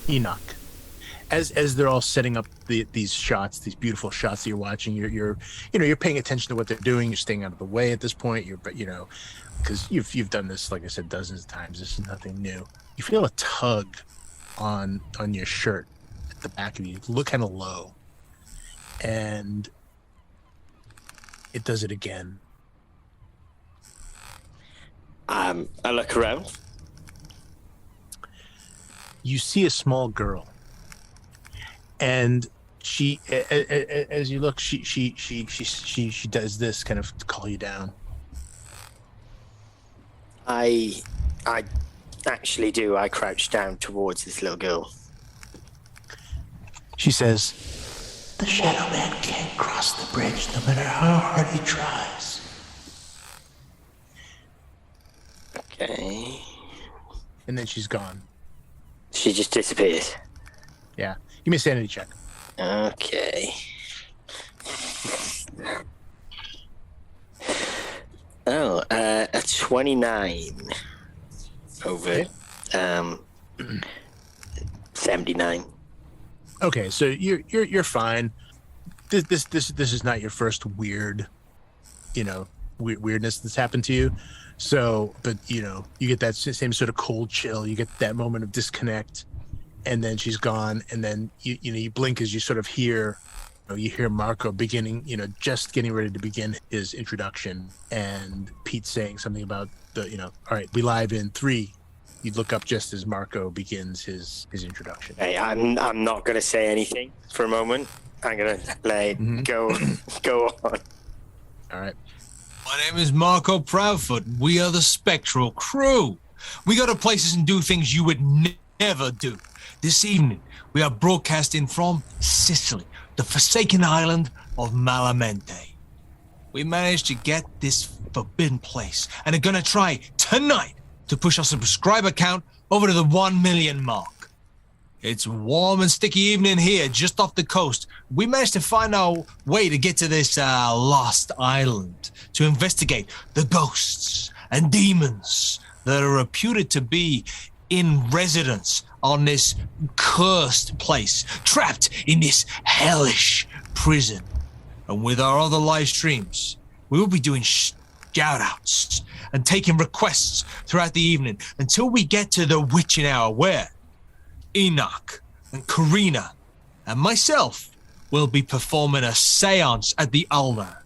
Enoch. As they're all setting up these shots, these beautiful shots that you're watching, you're paying attention to what they're doing. You're staying out of the way at this point. Because you've done this, like I said, dozens of times. This is nothing new. You feel a tug on your shirt at the back of you. Look kind of low, and it does it again. I look around. You see a small girl. And she, as you look, she does this kind of to call you down. I actually do. I crouch down towards this little girl. She says, "The Shadow Man can't cross the bridge, no matter how hard he tries." Okay. And then she's gone. She just disappears. Yeah. Give me a sanity check. Okay. Oh, a 29 over 79. Okay, so you're fine. This is not your first weirdness that's happened to you. So, but you get that same sort of cold chill. You get that moment of disconnect. And then she's gone, and then you blink as you sort of hear, you hear Marco beginning, just getting ready to begin his introduction, and Pete saying something about all right, we live in 3. You look up just as Marco begins his introduction. Hey, I'm not gonna say anything for a moment. I'm gonna let it go on. All right. My name is Marco Proudfoot. We are the Spektral Krew. We go to places and do things you would never do. This evening, we are broadcasting from Sicily, the forsaken island of Malamente. We managed to get this forbidden place and are going to try tonight to push our subscriber count over to the 1 million mark. It's a warm and sticky evening here just off the coast. We managed to find our way to get to this lost island to investigate the ghosts and demons that are reputed to be in residence on this cursed place, trapped in this hellish prison. And with our other live streams, we will be doing shout-outs and taking requests throughout the evening until we get to the witching hour where Enoch and Corrina and myself will be performing a seance at the altar.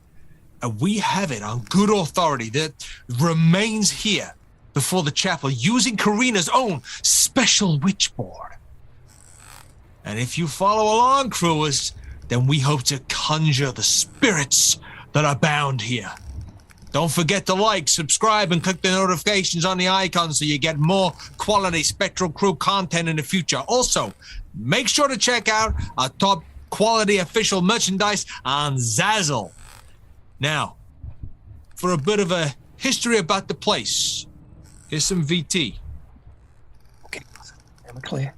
And we have it on good authority that remains here before the chapel using Corrina's own special witchboard. And if you follow along, crewers, then we hope to conjure the spirits that are bound here. Don't forget to like, subscribe, and click the notifications on the icon so you get more quality Spektral Krew content in the future. Also, make sure to check out our top quality official merchandise on Zazzle. Now, for a bit of a history about the place, here's some VT. Okay, I'm clear.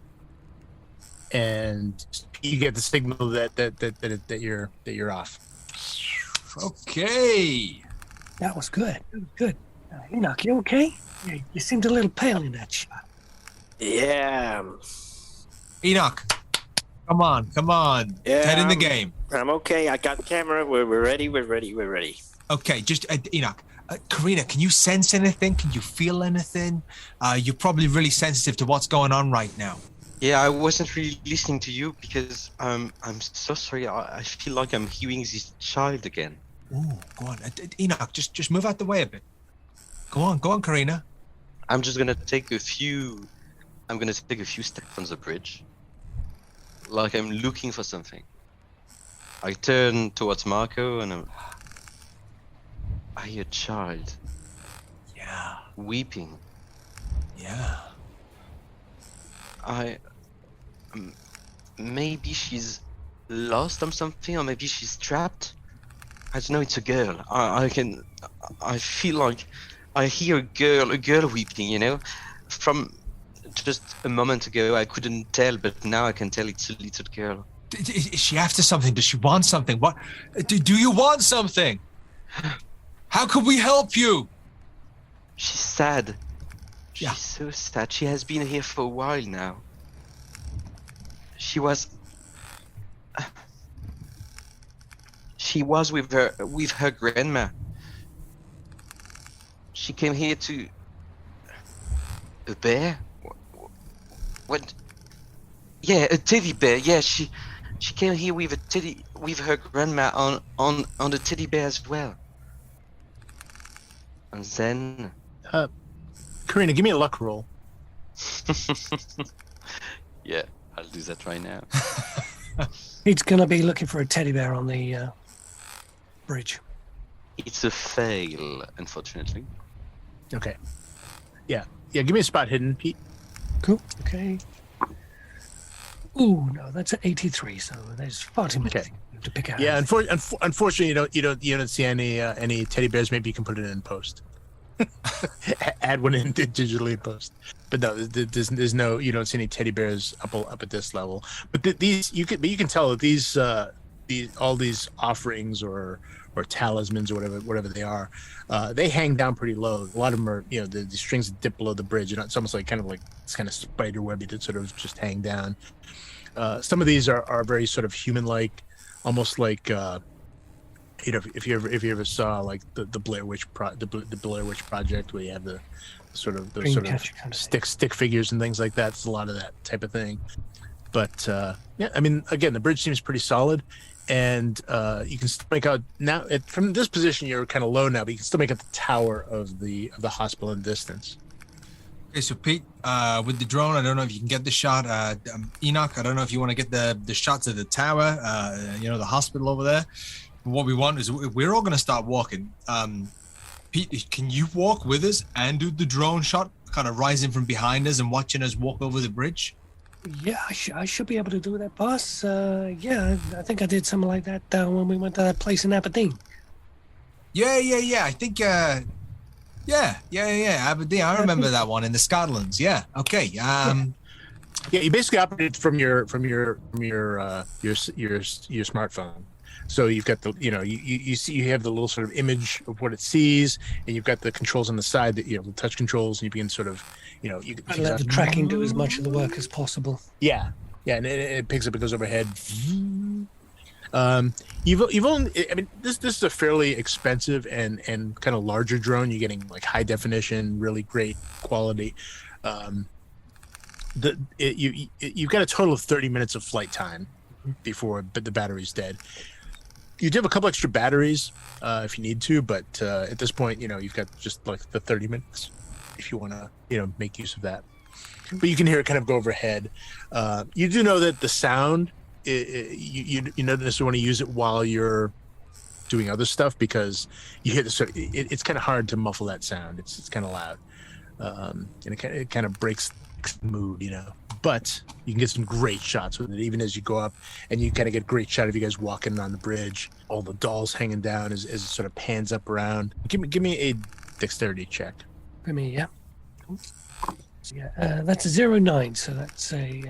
And you get the signal that you're off. Okay. That was good. That was good. Enoch, you okay? You seemed a little pale in that shot. Yeah. Enoch, come on. Yeah, Head in the game. I'm okay. I got the camera. We're ready. Okay, just Enoch. Corrina, can you sense anything? Can you feel anything? You're probably really sensitive to what's going on right now. Yeah, I wasn't really listening to you because I'm so sorry. I feel like I'm hearing this child again. Ooh, go on. Enoch, just move out the way a bit. Go on, Corrina. I'm just gonna take a few steps on the bridge. Like I'm looking for something. I turn towards Marco and I hear a child. Yeah. Weeping. Yeah. Maybe she's lost or something, or maybe she's trapped. I don't know. It's a girl. I feel like I hear a girl weeping. From just a moment ago I couldn't tell, but now I can tell it's a little girl. Is she after something? Does she want something? What? Do you want something? How can we help you? She's sad. Yeah. She's so sad. She has been here for a while now. She was with her grandma. She came here to a bear. What? Yeah, a teddy bear. Yeah, she came here with her grandma on the teddy bear as well. And then Corrina, give me a luck roll. yeah, I'll do that right now. He's gonna be looking for a teddy bear on the bridge. It's a fail, unfortunately. Okay. Yeah. Give me a spot hidden, Pete. Cool. Okay. Ooh, no, that's an 83. So there's 40 minutes to pick out. Yeah. Unfortunately, you don't see any teddy bears. Maybe you can put it in post. Add one in digitally in post. But no, there's no. You don't see any teddy bears up at this level. But you can tell that these all these offerings or talismans or whatever they are, they hang down pretty low. A lot of them are, the strings that dip below the bridge. It's almost like kind of spider webby that sort of just hang down. Some of these are very sort of human-like, almost like if you ever saw like the Blair Witch the Blair Witch Project, where you have the sort of stick figures and things like that. It's a lot of that type of thing. But yeah, I mean, again, the bridge seems pretty solid. And you can still make out now from this position. You're kind of low now, but you can still make out the tower of the hospital in the distance. Okay, so Pete, with the drone, I don't know if you can get the shot. Enoch, I don't know if you want to get the shots of the tower, the hospital over there. But what we want is we're all going to start walking. Pete, can you walk with us and do the drone shot, kind of rising from behind us and watching us walk over the bridge? Yeah, I should be able to do that, boss. Yeah, I think I did something like that when we went to that place in Aberdeen. Yeah. I think, yeah. Aberdeen. I remember that one in the Scotlands. Yeah. Okay. Yeah, you basically operate from your smartphone. So you've got the, you see, you have the little sort of image of what it sees, and you've got the controls on the side that, the touch controls, and you begin sort of, you let the tracking do as much of the work as possible. Yeah, and it picks up, it goes overhead. You've only, I mean, this is a fairly expensive and kind of larger drone. You're getting like high definition, really great quality. You've got a total of 30 minutes of flight time before the battery's dead. You do have a couple extra batteries if you need to, but at this point, you've got just like the 30 minutes if you want to, make use of that. But you can hear it kind of go overhead. You do know that the sound, you don't necessarily want to use it while you're doing other stuff, because you hear it's kind of hard to muffle that sound. It's kind of loud, and it kind of breaks the mood, But you can get some great shots with it, even as you go up, and you kind of get a great shot of you guys walking on the bridge, all the dolls hanging down as it sort of pans up around. Give me a dexterity check. Give me, yeah. Yeah, that's a 09, so that's a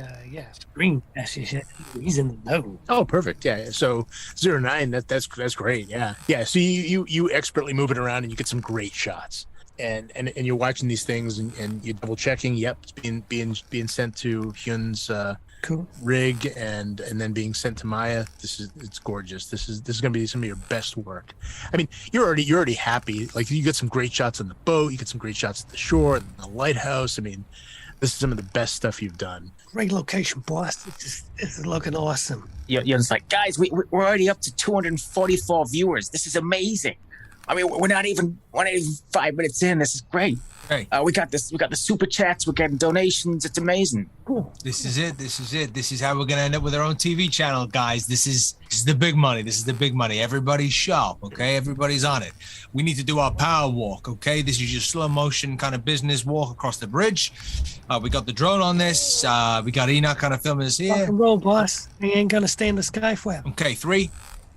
green. He's in the know. Oh, perfect. Yeah. So 09, that's great. Yeah. So you expertly move it around, and you get some great shots. And you're watching these things, and you're double checking. Yep, it's being sent to Hyeon's cool rig, and then being sent to Maya. It's gorgeous. This is gonna be some of your best work. I mean, you're already happy. Like, you get some great shots on the boat. You get some great shots at the shore, and the lighthouse. I mean, this is some of the best stuff you've done. Great location, boss. This is looking awesome. Hyeon's like, guys, we're already up to 244 viewers. This is amazing. I mean, we're not even 5 minutes in. This is great. Hey. We got this. We got the super chats. We're getting donations. It's amazing. Cool. This is it. This is how we're gonna end up with our own TV channel, guys. This is the big money. This is the big money. Everybody's sharp, okay? Everybody's on it. We need to do our power walk, okay? This is your slow motion kind of business walk across the bridge. We got the drone on this. We got Enoch kind of filming us here. Rock and roll, boss. He ain't gonna stay in the sky forever. Okay, 3.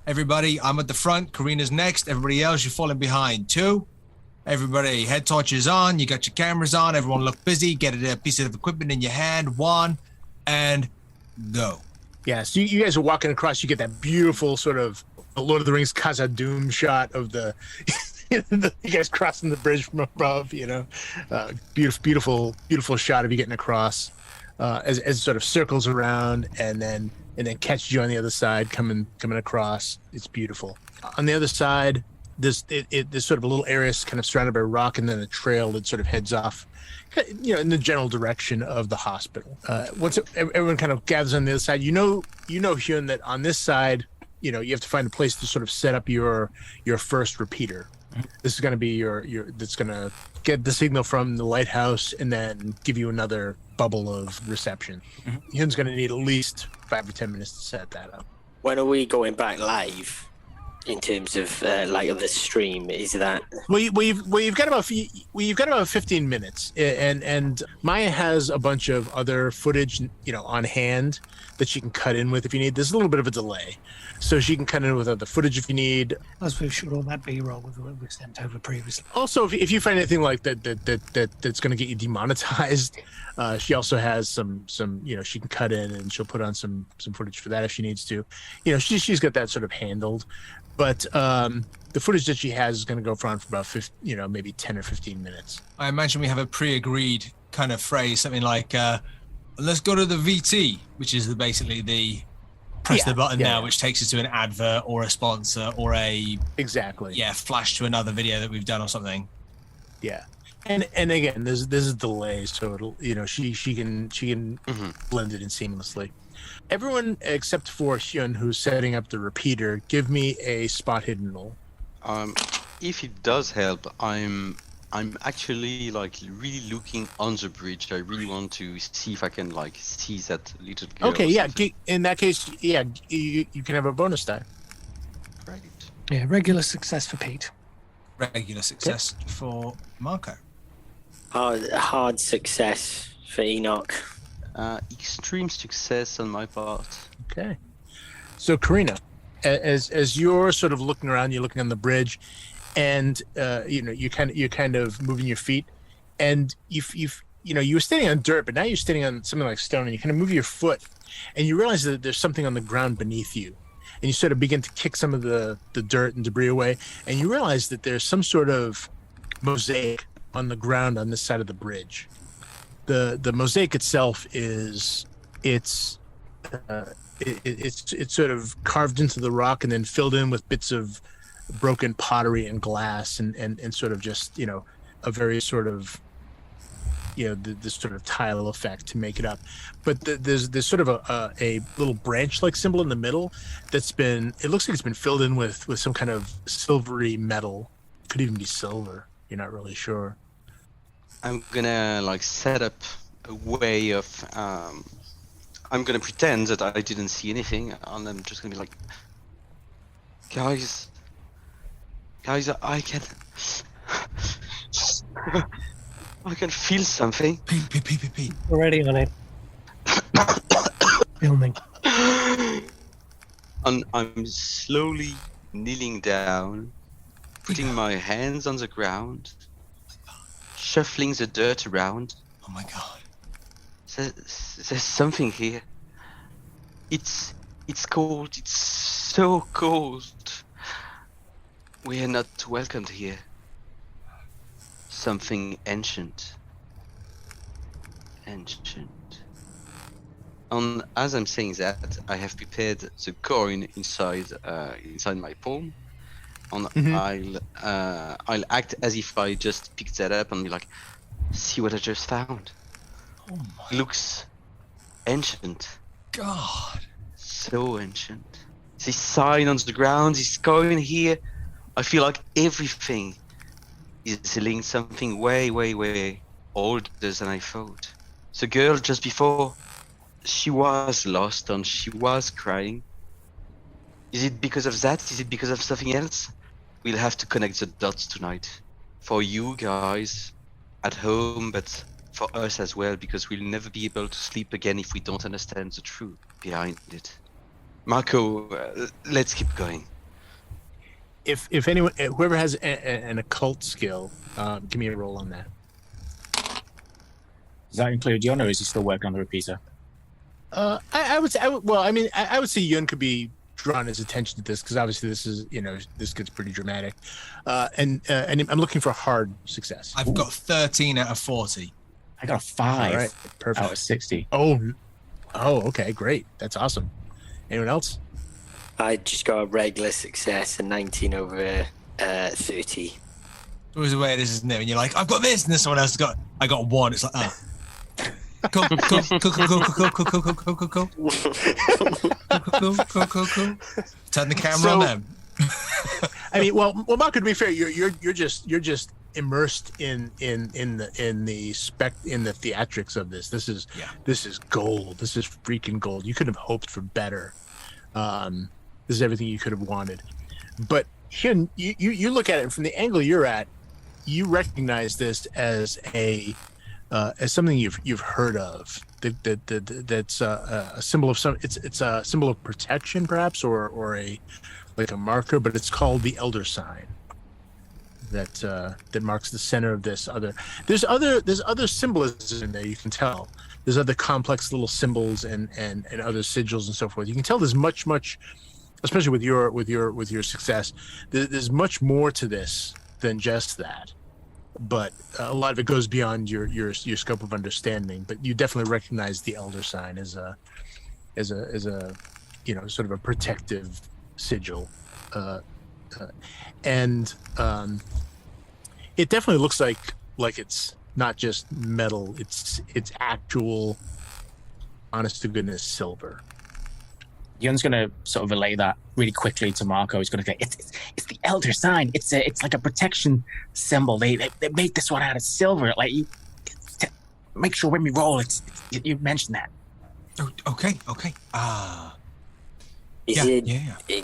Everybody, I'm at the front. Corrina's next. Everybody else, you're falling behind. 2. Everybody, head torches on. You got your cameras on. Everyone look busy. Get a piece of equipment in your hand. 1, and go. Yeah, so you guys are walking across. You get that beautiful sort of Lord of the Rings Khazad-dûm shot of the you guys crossing the bridge from above. Beautiful shot of you getting across. as it sort of circles around and then catches you on the other side coming across. It's beautiful. On the other side, there's sort of a little area kind of surrounded by rock, and then a trail that sort of heads off, in the general direction of the hospital. Once everyone kind of gathers on the other side, Hyeon, that on this side, you have to find a place to sort of set up your first repeater. This is going to be that's going to get the signal from the lighthouse and then give you another bubble of reception. Hyun's going to need at least 5 or 10 minutes to set that up. When are we going back live? In terms of of the stream, is that you've got about 15 minutes, and Maya has a bunch of other footage on hand that she can cut in with if you need. There's a little bit of a delay, so she can cut in with other footage if you need. As we've shot all that B-roll with what we sent over previously. Also, if you find anything like that's going to get you demonetized, she also has some she can cut in, and she'll put on some footage for that if she needs to. She's got that sort of handled. But the footage that she has is going to go for about maybe 10 or 15 minutes. I imagine we have a pre-agreed kind of phrase, something like, let's go to the VT, which is basically the press the button now, which takes us to an advert or a sponsor or a flash to another video that we've done or something. Yeah. And again, there's a delay, so it'll she can blend it in seamlessly. Everyone except for Hyun, who's setting up the repeater, give me a spot hidden roll. If it does help, I'm actually really looking on the bridge. I really want to see if I can see that little girl. Okay, yeah. In that case, yeah, you can have a bonus die. Right. Yeah, regular success for Pete. Regular success for Marco. Hard success for Enoch. Extreme success on my part. Okay. So Corrina, as you're sort of looking around, you're looking on the bridge, and you're kind of moving your feet, and you were standing on dirt, but now you're standing on something like stone, and you kind of move your foot, and you realize that there's something on the ground beneath you, and you sort of begin to kick some of the dirt and debris away, and you realize that there's some sort of mosaic on the ground on this side of the bridge. The mosaic itself it's sort of carved into the rock and then filled in with bits of broken pottery and glass and sort of just a very sort of this sort of tile effect to make it up. But there's sort of a little branch like symbol in the middle it looks like it's been filled in with some kind of silvery metal. Could even be silver. You're not really sure. I'm gonna set up a way of I'm gonna pretend that I didn't see anything, and I'm just gonna be like, guys, I can feel something. Pete. Already on it. Filming. And I'm slowly kneeling down, putting my hands on the ground, shuffling the dirt around. Oh my god. There's something here. It's cold. It's so cold. We are not welcomed here. Something ancient. And as I'm saying that, I have prepared the coin inside my palm. And I'll act as if I just picked that up and be like, see what I just found. Oh my Looks ancient. god. So ancient. This sign on the ground, this coin here. I feel like everything is linked something way, way, way older than I thought. The girl just before, she was lost and she was crying. Is it because of that? Is it because of something else? We'll have to connect the dots tonight. For you guys at home, but for us as well, because we'll never be able to sleep again if we don't understand the truth behind it. Marco, let's keep going. If anyone, whoever has an occult skill, give me a roll on that. Does that include Hyeon, or is he still working on the repeater? I would say, I would say Yun could be drawn his attention to this because obviously this is, this gets pretty dramatic. And I'm looking for hard success. I've got 13 out of 40. I got a 5 All right, perfect. out of 60. Oh, okay, great. That's awesome. Anyone else? I just got a regular success, a 19 over 30. Always the way it is, isn't it? When you're like, I've got this, and then someone else has got, I got 1. It's like, oh. Cool. Turn the camera on them. I mean, well, Marco, to be fair, you're just immersed in the theatrics of this. This is gold. This is freaking gold. You couldn't have hoped for better. This is everything you could have wanted. But here, you look at it from the angle you're at, you recognize this as as something you've heard of. That's a symbol of some. It's a symbol of protection, perhaps, or a marker. But it's called the Elder Sign. That marks the center of this other. There's other symbolism in there. You can tell. There's other complex little symbols and other sigils and so forth. You can tell there's much, especially with your success. There's much more to this than just that. But a lot of it goes beyond your scope of understanding. But you definitely recognize the Elder Sign as a sort of a protective sigil, and it definitely looks like it's not just metal. It's actual, honest to goodness, silver. Hyun's going to sort of relay that really quickly to Marco. He's going to say, it's the Elder Sign. It's like a protection symbol. They made this one out of silver. Like, make sure when we roll, you mentioned that. Oh, okay.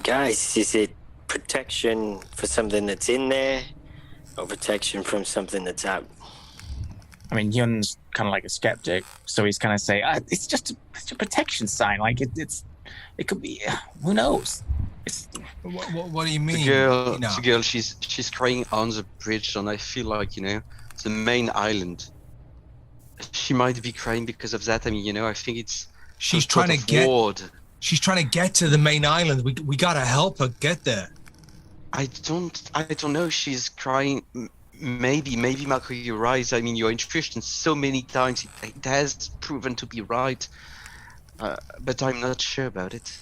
Guys, is it protection for something that's in there, or protection from something that's out? I mean, Hyun's kind of like a skeptic, so he's kind of say, it's just a protection sign. Like it could be, who knows? What do you mean? The girl, she's crying on the bridge, and I feel like, the main island. She might be crying because of that. I mean, I think she's trying to get to the main island. We gotta help her get there. I don't know. She's crying. Maybe Marco, you're right. I mean, your intuition so many times it has proven to be right. But I'm not sure about it.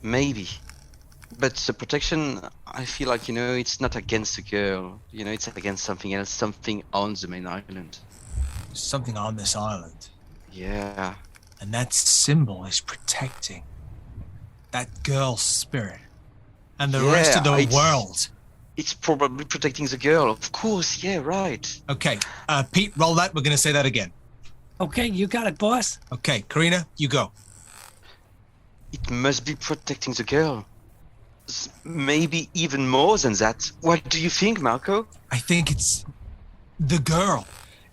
Maybe. But the protection, I feel like, it's not against the girl. It's against something else, something on the main island. Something on this island. Yeah. And that symbol is protecting that girl's spirit and the rest of the world. It's probably protecting the girl. Of course, yeah, right. Okay. Pete, roll that. We're going to say that again. Okay, you got it, boss. Okay, Corrina, you go. It must be protecting the girl. Maybe even more than that. What do you think, Marco? I think it's the girl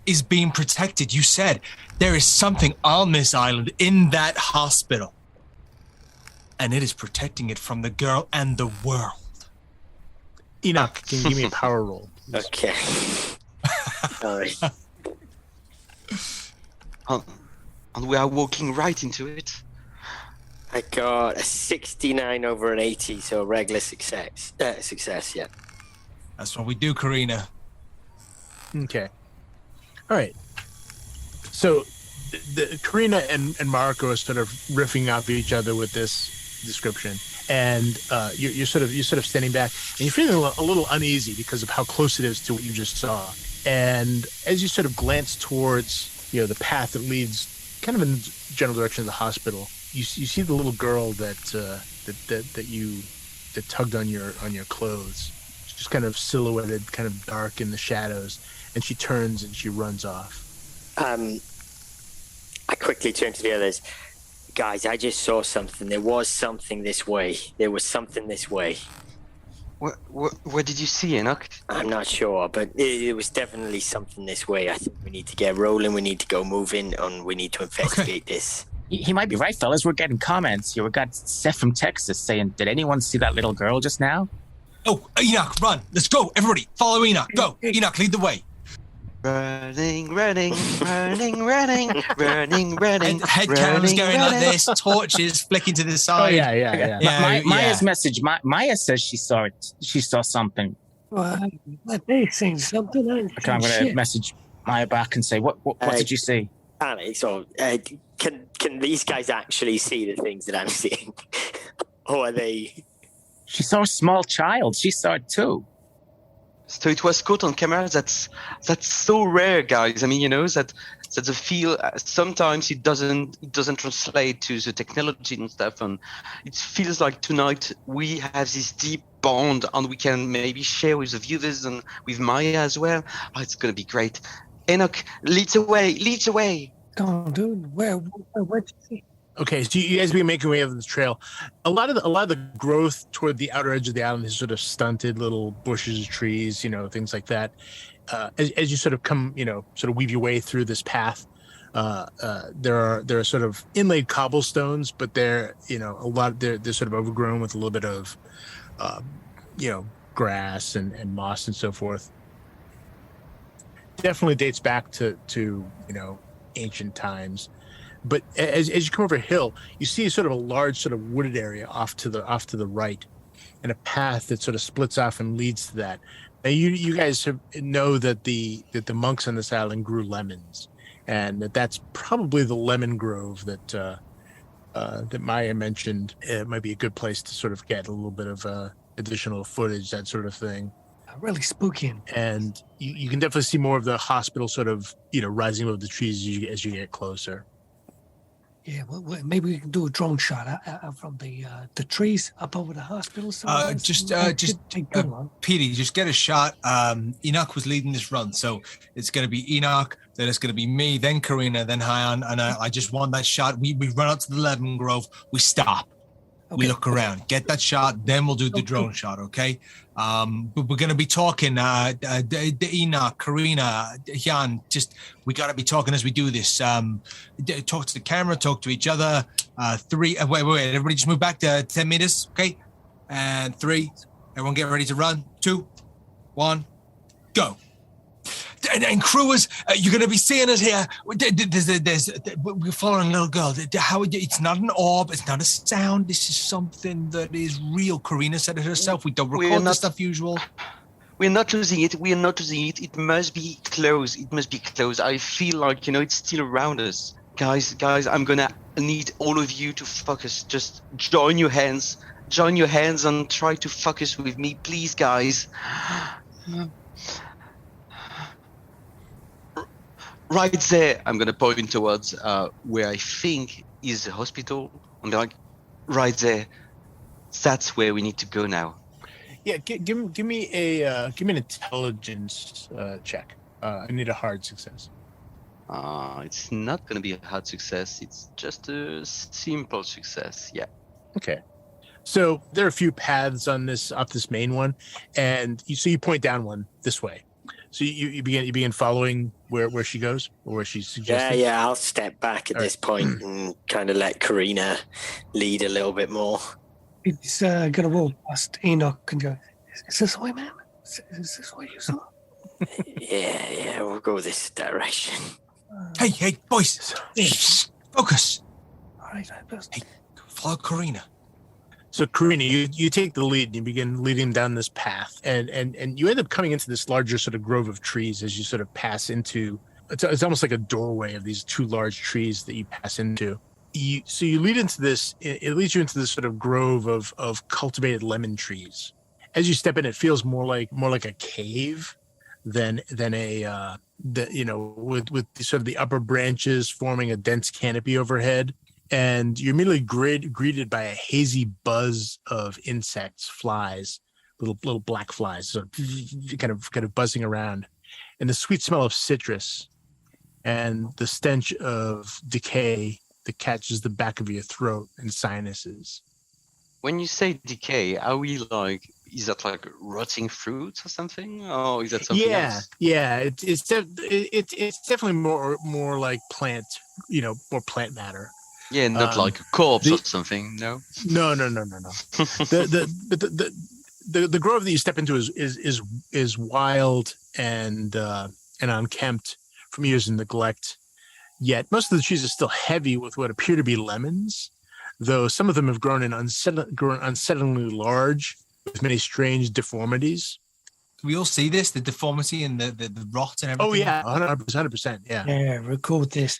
is being protected. You said there is something on this island in that hospital. And it is protecting it from the girl and the world. Enoch, can you give me a power roll, please? Okay. Sorry. And we are walking right into it. I got a 69 over an 80, so a regular success. Yeah. That's what we do, Corrina. Okay. All right. So, Corrina and Marco are sort of riffing off each other with this description, and you're sort of standing back, and you're feeling a little uneasy because of how close it is to what you just saw. And as you sort of glance towards, the path that leads kind of in the general direction of the hospital, you see the little girl that tugged on your clothes. She's just kind of silhouetted, kind of dark in the shadows, and she turns and she runs off. I quickly turn to the others. Guys, I just saw something. There was something this way. What did you see, Enoch? I'm not sure, but it was definitely something this way. I think we need to get rolling. We need to go moving, and we need to investigate this. He might be right, fellas. We're getting comments here. We got Seth from Texas saying, "Did anyone see that little girl just now?" Oh, Enoch, run! Let's go, everybody! Follow Enoch. Go, Enoch, lead the way. Running, running. And head cams going like this, torches flicking to the side. Oh, yeah. Maya's message. Maya says she saw it. She saw something. Well, they seen something. Okay, I'm going to message Maya back and say, "What did you see?" Alex, can these guys actually see the things that I'm seeing? Or are they... She saw a small child. She saw it too. So it was caught on camera. That's so rare, guys. I mean, that the feel sometimes it doesn't translate to the technology and stuff, and it feels like tonight we have this deep bond, and we can maybe share with the viewers and with Maya as well. Oh, it's gonna be great. Enoch, leads away. Go on, dude. Where did you see? Okay, so you guys be making way up this trail. A lot of the growth toward the outer edge of the island is sort of stunted, little bushes, trees, things like that. As you sort of come, sort of weave your way through this path, there are sort of inlaid cobblestones, but they're they're sort of overgrown with a little bit of grass and moss and so forth. Definitely dates back to ancient times. But as you come over a hill, you see sort of a large sort of wooded area off to the right, and a path that sort of splits off and leads to that. Now you guys know that the monks on this island grew lemons, and that's probably the lemon grove that Maya mentioned. It might be a good place to sort of get a little bit of additional footage, that sort of thing. Really spooky. And you can definitely see more of the hospital sort of rising above the trees as you get closer. Yeah, well, maybe we can do a drone shot out from the trees up over the hospital. Petey, just get a shot. Enoch was leading this run, so it's going to be Enoch, then it's going to be me, then Corrina, then Hyeon, and I just want that shot. We run up to the lemon grove, we stop. Okay. We look around, get that shot, then we'll do the drone shot, okay? But we're going to be talking, Enoch, Corrina, Hyeon, we got to be talking as we do this. Talk to the camera, talk to each other. Wait, everybody just move back to 10 meters, okay? And 3, everyone get ready to run. 2, 1, go. And crewers, you're going to be seeing us here. We're following a little girl. It's not an orb. It's not a sound. This is something that is real. Corrina said it herself. We don't record the stuff usual. We're not losing it. We are not losing it. It must be close. I feel like, it's still around us. Guys, I'm going to need all of you to focus. Just join your hands and try to focus with me, please, guys. Right there, I'm going to point towards where I think is the hospital. I'm like, right there. That's where we need to go now. Yeah, give me an intelligence check. I need a hard success. It's not going to be a hard success. It's just a simple success. Yeah. Okay. So there are a few paths on up this main one, and you point down one this way. So you begin following where she goes, or where she's suggesting? Yeah, I'll step back at this point and kind of let Corrina lead a little bit more. He's going to walk past Enoch and go, is this way, man? Is this what you saw? Yeah, we'll go this direction. Hey, boys. Focus. All right, hey, follow Corrina. So Corrina, you take the lead and you begin leading down this path, and you end up coming into this larger sort of grove of trees as you sort of pass into. It's almost like a doorway of these 2 large trees that you pass into. So you lead into this. It leads you into this sort of grove of cultivated lemon trees. As you step in, it feels more like a cave than a with sort of the upper branches forming a dense canopy overhead. And you're immediately greeted by a hazy buzz of insects, flies, little black flies, sort of kind of buzzing around, and the sweet smell of citrus, and the stench of decay that catches the back of your throat and sinuses. When you say decay, are we like? Is that like rotting fruits or something, or is that something else? Yeah. It's definitely more like plant, more plant matter. Yeah, not like a corpse or something. No. No. The grove that you step into is wild and unkempt from years of neglect. Yet most of the trees are still heavy with what appear to be lemons, though some of them have grown unsettlingly large with many strange deformities. we all see this, the deformity and the rot and everything? Oh yeah, 100%. Yeah. Yeah, record this.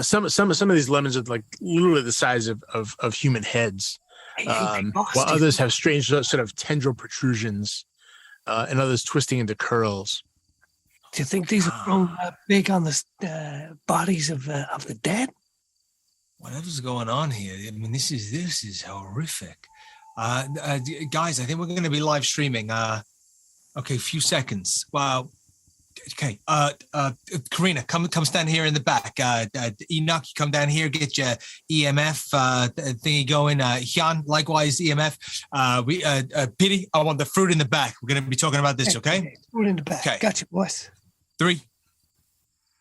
Some of these lemons are like literally the size of human heads, while others have strange sort of tendril protrusions, and others twisting into curls. Do you think these are grown big on the bodies of the dead? Whatever's going on here, I mean, this is horrific. Guys, I think we're going to be live streaming. Okay, a few seconds. Wow. Okay. Corrina, come stand here in the back. Enoch, you come down here, get your EMF thingy going. Hyeon, likewise EMF. Pity, I want the fruit in the back. We're going to be talking about this, okay? Fruit in the back. Okay. Gotcha, boys. 3,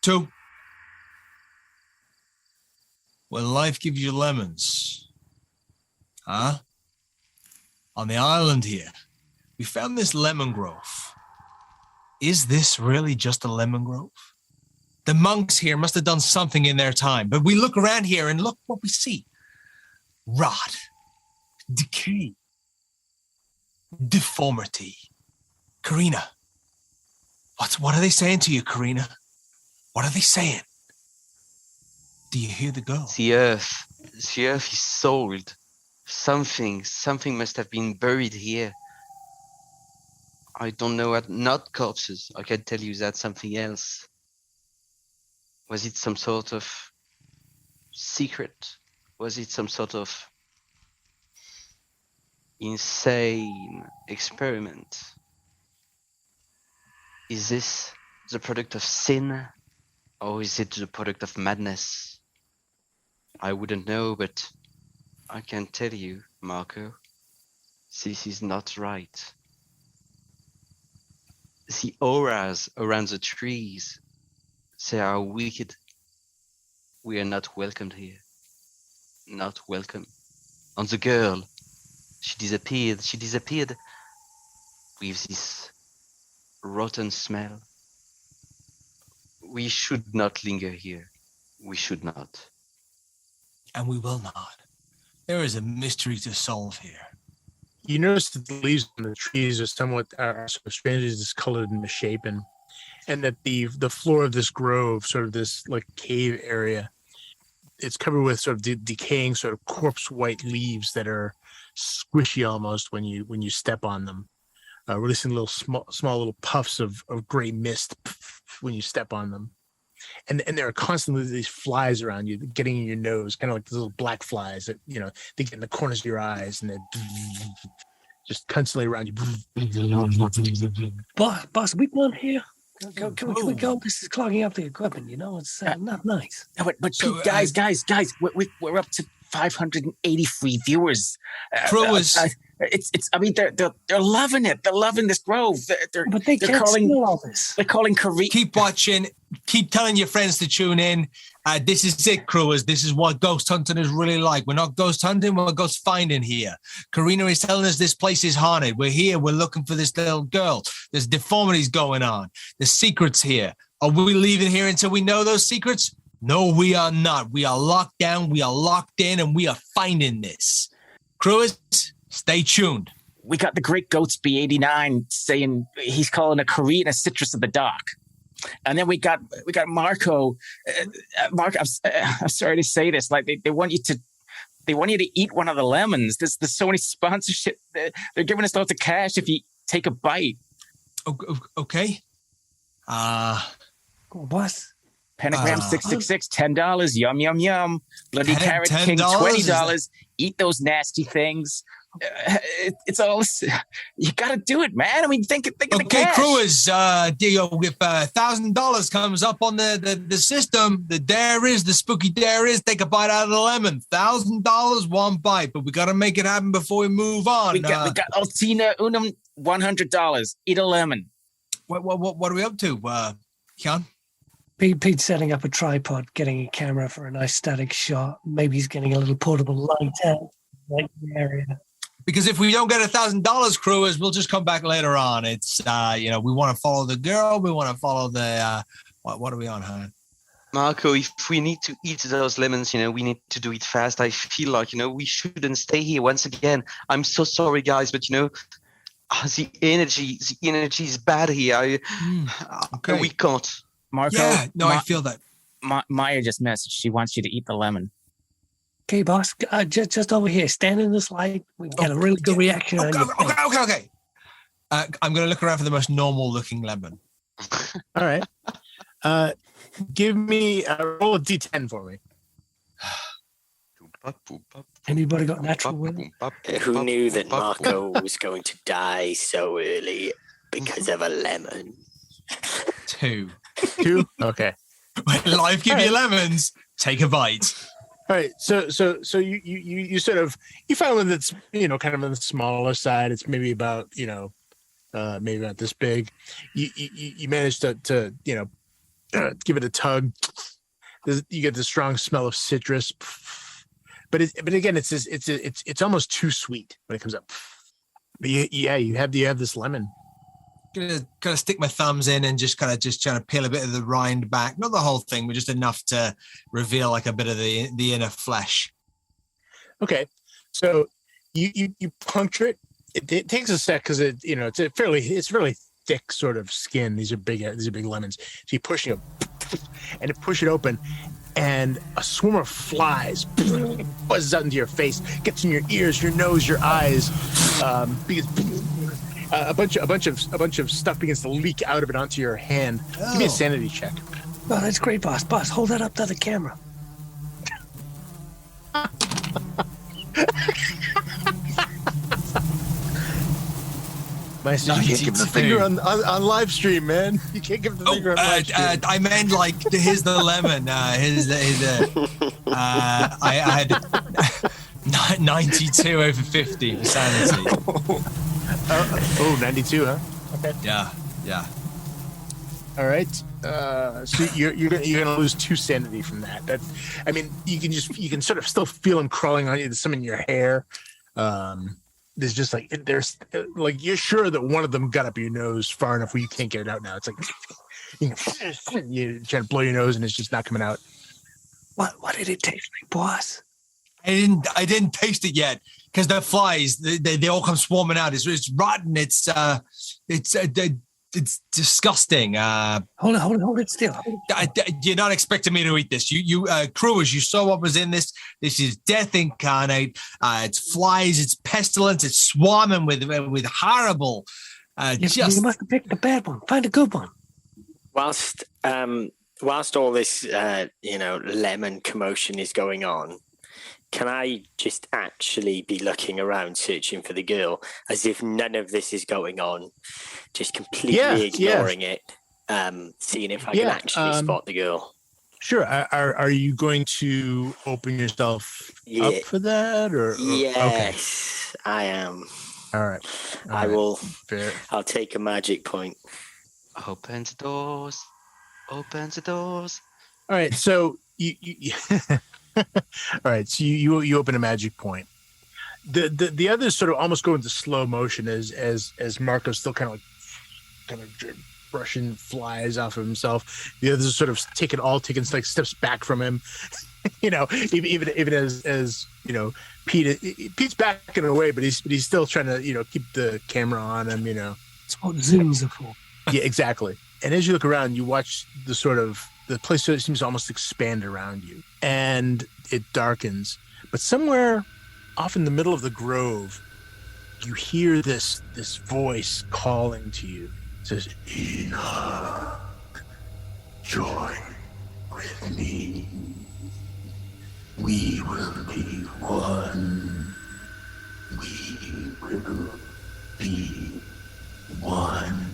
2. When life gives you lemons, huh? On the island here, we found this lemon grove. Is this really just a lemon grove? The monks here must have done something in their time, but we look around here and look what we see. Rot, decay, deformity. Corrina, what are they saying to you, Corrina? What are they saying? Do you hear the girl? The earth is sold. Something must have been buried here. I don't know what, not corpses. I can tell you that something else. Was it some sort of secret? Was it some sort of insane experiment? Is this the product of sin? Or is it the product of madness? I wouldn't know, but I can tell you, Marco, this is not right. The auras around the trees, they are wicked. We are not welcomed here. Not welcome. And the girl, she disappeared with this rotten smell. We should not linger here. We should not. And we will not. There is a mystery to solve here. You notice that the leaves on the trees are somewhat sort of strangely discolored and misshapen, and that the floor of this grove, sort of this like cave area, it's covered with sort of decaying sort of corpse white leaves that are squishy almost when you step on them, releasing little small little puffs of gray mist when you step on them. And there are constantly these flies around you getting in your nose, kind of like these little black flies that, you know, they get in the corners of your eyes and they're just constantly around you. Boss, we want here. Can we go? This is clogging up the equipment, you know? It's not nice. No, but so, guys, we're up to 580 free viewers. It's. I mean, they're loving it. They're loving this grove. But they can't steal all this. They're calling Corrina. Keep watching. Keep telling your friends to tune in. This is it, Crewers. This is what ghost hunting is really like. We're not ghost hunting. We're ghost finding here. Corrina is telling us this place is haunted. We're here. We're looking for this little girl. There's deformities going on. There's secrets here. Are we leaving here until we know those secrets? No, we are not. We are locked down. We are locked in, and we are finding this. Crewers, stay tuned. We got the Great Goats B89 saying he's calling a Corrina citrus of the dark. And then we got Marco. Mark, I'm sorry to say this. Like they want you to eat one of the lemons. There's so many sponsorship. They're giving us lots of cash if you take a bite. Okay. Go on, boss. Pentagram 666, $10. Yum yum yum. Bloody Carrot King, $20. Eat those nasty things. It's all. You got to do it, man. I mean, think of the cash. Okay, Crewers. If $1,000 comes up on the system, the spooky dare is take a bite out of the lemon. $1,000, one bite, but we got to make it happen before we move on. We got Altina Unum, $100. Eat a lemon. What are we up to, Hyeon? Pete's setting up a tripod, getting a camera for a nice static shot. Maybe he's getting a little portable light out in the area. Because if we don't get $1,000, Crewers, we'll just come back later on. It's we want to follow the girl. We want to follow the what are we on, huh? Marco, if we need to eat those lemons, we need to do it fast. I feel like, we shouldn't stay here once again. I'm so sorry, guys, but, The energy is bad here. Okay. We can't. Marco, Yeah, no, I feel that. Maya just messaged. She wants you to eat the lemon. Okay, boss. Just over here. Stand in this light. We get a really good reaction on your face. Okay. I'm going to look around for the most normal-looking lemon. All right. Give me roll a d10 for me. Anybody got natural with it? Who knew that Marco was going to die so early because of a lemon? 2. 2? Okay. When life give you lemons, take a bite. All right. So you sort of, you find one that's, kind of on the smaller side. It's maybe about, maybe about this big. You manage to give it a tug. You get the strong smell of citrus, but again, it's almost too sweet when it comes up. But you have this lemon. Gonna kind of stick my thumbs in and just trying to peel a bit of the rind back, not the whole thing, but just enough to reveal like a bit of the inner flesh. Okay, so you puncture it. It takes a sec because it's fairly thick sort of skin. These are big lemons. So you push it, and it push it open, and a swarm of flies buzzes out into your face, gets in your ears, your nose, your eyes, because a bunch of stuff begins to leak out of it onto your hand. Oh. Give me a sanity check. Oh, that's great, boss. Boss, hold that up to the camera. You can't give the finger on live stream, man. You can't give the finger on live stream. I meant like, here's the lemon. Here's the I had 92 over 50 for sanity. 92, huh? Okay. Yeah. All right. So you're gonna lose 2 sanity from that. That's, I mean, you can sort of still feel them crawling on you. There's some in your hair. There's just there's you're sure that one of them got up your nose far enough where you can't get it out now. It's like you're trying to blow your nose and it's just not coming out. What did it taste like, boss? I didn't taste it yet because the flies they all come swarming out. It's rotten. It's disgusting. Hold it still. You're not expecting me to eat this. You Crewers, you saw what was in this. This is death incarnate. It's flies. It's pestilence. It's swarming with horrible. You must have picked a bad one. Find a good one. Whilst all this lemon commotion is going on, can I just actually be looking around searching for the girl as if none of this is going on, just completely ignoring it, seeing if I can actually spot the girl? Sure. Are you going to open yourself up for that? Or yes, okay. I am. All right. I will. Fair. I'll take a magic point. Open the doors. Open the doors. All right. So you all right, so you open a magic point. The others sort of almost go into slow motion as Marco's still kind of brushing flies off of himself. The others are sort of taking steps back from him. Even as Pete's backing away, but he's still trying to keep the camera on him. It's what zooms are for. Yeah, exactly. And as you look around, you watch the place seems to almost expand around you, and it darkens. But somewhere off in the middle of the grove, you hear this voice calling to you. It says, "Enoch, join with me. We will be one. We will be one."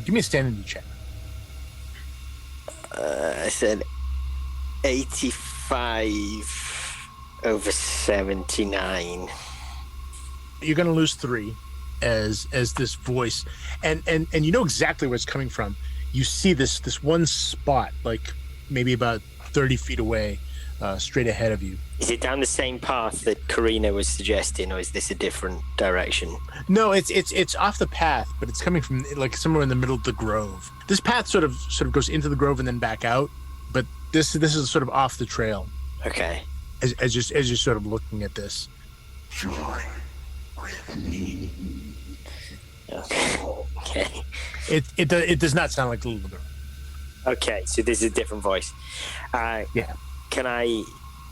Give me a sanity check. I said 85 over 79. You're going to lose 3 as this voice, and you know exactly where it's coming from. You see this one spot, like maybe about 30 feet away, straight ahead of you. Is it down the same path that Corrina was suggesting, or is this a different direction? No, it's off the path, but it's coming from like somewhere in the middle of the grove. This path sort of goes into the grove and then back out, but this is sort of off the trail. Okay. As you're sort of looking at this. Join Okay. It does not sound like the little girl. Okay, so this is a different voice. Yeah. Can I,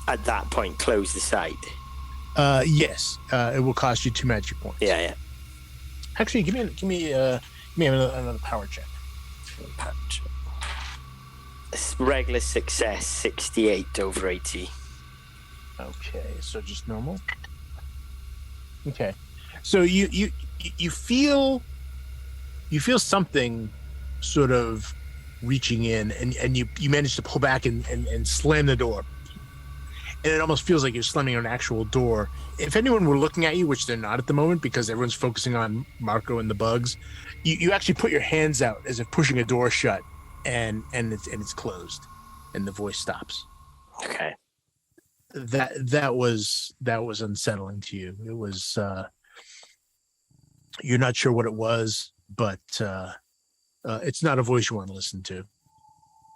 at that point, close the site? Yes. It will cost you 2 magic points. Yeah. Actually, give me another power check. Regular success, 68 over 80. Okay, so just normal. Okay, so you feel something sort of reaching in, and you manage to pull back and slam the door, and it almost feels like you're slamming an actual door. If anyone were looking at you, which they're not at the moment because everyone's focusing on Marco and the bugs, you actually put your hands out as if pushing a door shut, and it's closed, and the voice stops. Okay. That was unsettling to you. It was you're not sure what it was, but it's not a voice you want to listen to.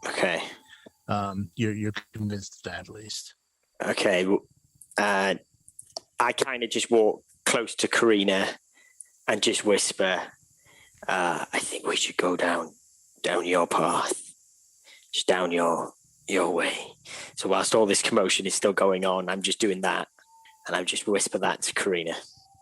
Okay. You're convinced of that, at least. Okay. I kind of just walk close to Corrina and just whisper, I think we should go down your path, just down your way. So whilst all this commotion is still going on, I'm just doing that, and I just whisper that to Corrina.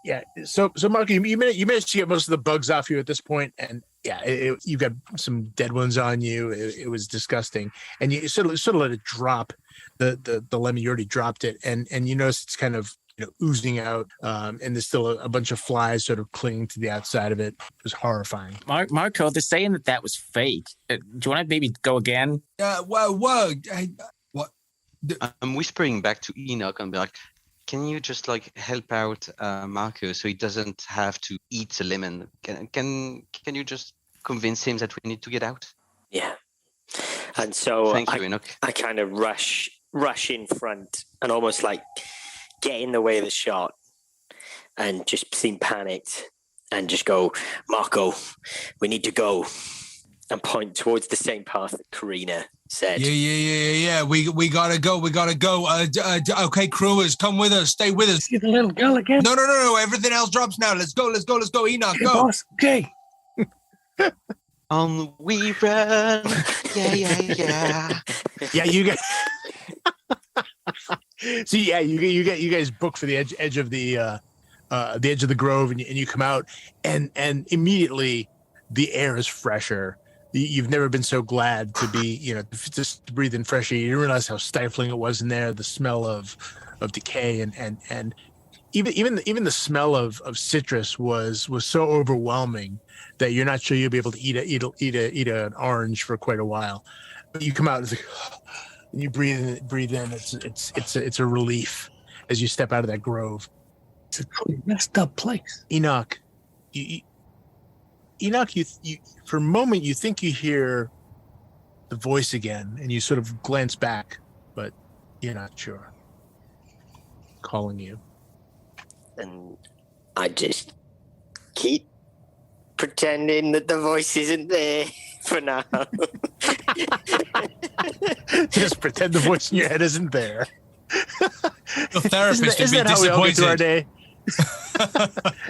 Yeah. So Marco, you managed to get most of the bugs off you at this point, and yeah, you got some dead ones on you. It was disgusting, and you sort of let it drop. The lemon, you already dropped it, and you notice it's kind of oozing out, and there's still a bunch of flies sort of clinging to the outside of it. It was horrifying. Marco, they're saying that was fake. Do you want to maybe go again? Whoa. Hey, what? I'm whispering back to Enoch and be like, can you just help out Marco so he doesn't have to eat the lemon? Can you just convince him that we need to get out? Yeah. And so Thank you, Enoch. I kind of rush in front and almost get in the way of the shot and just seem panicked and just go, Marco, we need to go, and point towards the same path that Corrina said. Yeah. We gotta go. Okay, crewers, come with us. Stay with us. See the little girl again? No. Everything else drops now. Let's go. Enoch, Okay, go. boss. Okay. On we run. Yeah. Yeah, you guys. So yeah, you guys book for the edge of the edge of the grove, and you come out, and immediately the air is fresher. You've never been so glad to be, just to breathe in fresh air. You didn't realize how stifling it was in there. The smell of decay and even the smell of citrus was so overwhelming that you're not sure you'll be able to eat an orange for quite a while. But you come out, it's like, and you breathe in. It's a relief as you step out of that grove. It's a pretty messed up place. Enoch, you for a moment you think you hear the voice again, and you sort of glance back, but you're not sure. Calling you. And I just keep pretending that the voice isn't there for now. Just pretend the voice in your head isn't there. The therapist isn't would be that how we all get through our disappointed.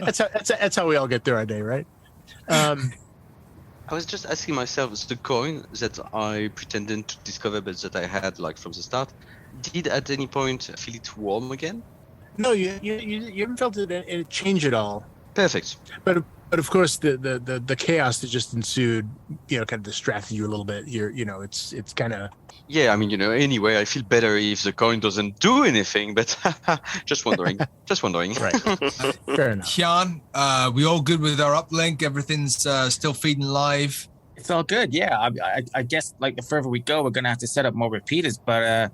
day? That's how we all get through our day, right? I was just asking myself, the coin that I pretended to discover but that I had from the start, did at any point feel it warm again? No, you haven't felt it change at all. Perfect. But of course the chaos that just ensued, kind of distracted you a little bit. It's kind of. Yeah, I mean, anyway, I feel better if the coin doesn't do anything, but just wondering. Right. Fair enough. Hyeon, we all good with our uplink? Everything's still feeding live? It's all good, yeah. I guess the further we go, we're gonna have to set up more repeaters, but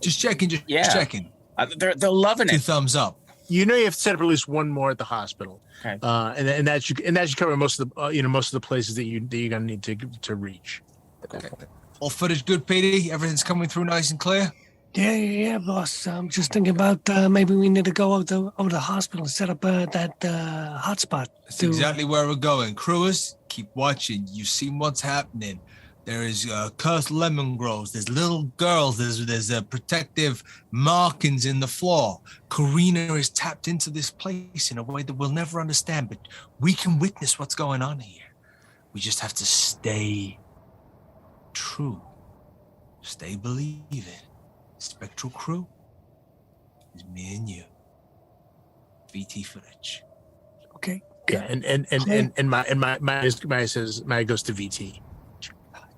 Just checking. Just checking. They're loving 2 it. thumbs up. You have to set up at least one more at the hospital, Okay. and that should cover most of the most of the places that you're gonna need to reach. Okay. All footage good, PD? Everything's coming through nice and clear? Yeah, boss. I'm just thinking about maybe we need to go over to the hospital and set up that hotspot. That's exactly where we're going. Crewers, keep watching. You've seen what's happening. There is cursed lemon grows. There's little girls. There's protective markings in the floor. Corrina is tapped into this place in a way that we'll never understand, but we can witness what's going on here. We just have to stay true. Stay believing. Spektral Krew is me and you. VT footage. Okay. Yeah, and my says my goes to VT.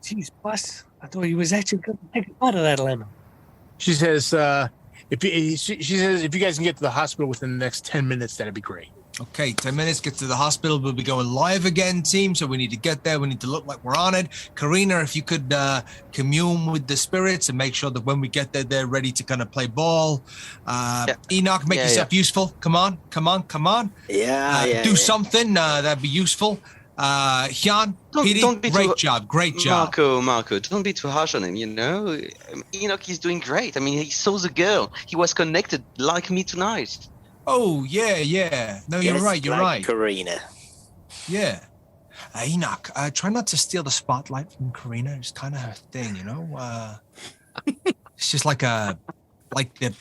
Jeez, boss. I thought he was actually going to take a bite of that lemon. She says, she says if you guys can get to the hospital within the next 10 minutes, that'd be great. Okay, 10 minutes, get to the hospital. We'll be going live again, team, so we need to get there. We need to look like we're on it. Corrina, if you could commune with the spirits and make sure that when we get there, they're ready to kind of play ball. Enoch, make yourself useful. Come on. Do something that'd be useful. Hyeon, great job. Marco, don't be too harsh on him, Enoch is doing great. I mean, he saw the girl. He was connected like me tonight. Oh, yeah. No, you're right. Corrina. Yeah. Enoch, try not to steal the spotlight from Corrina. It's kind of her thing, It's just like the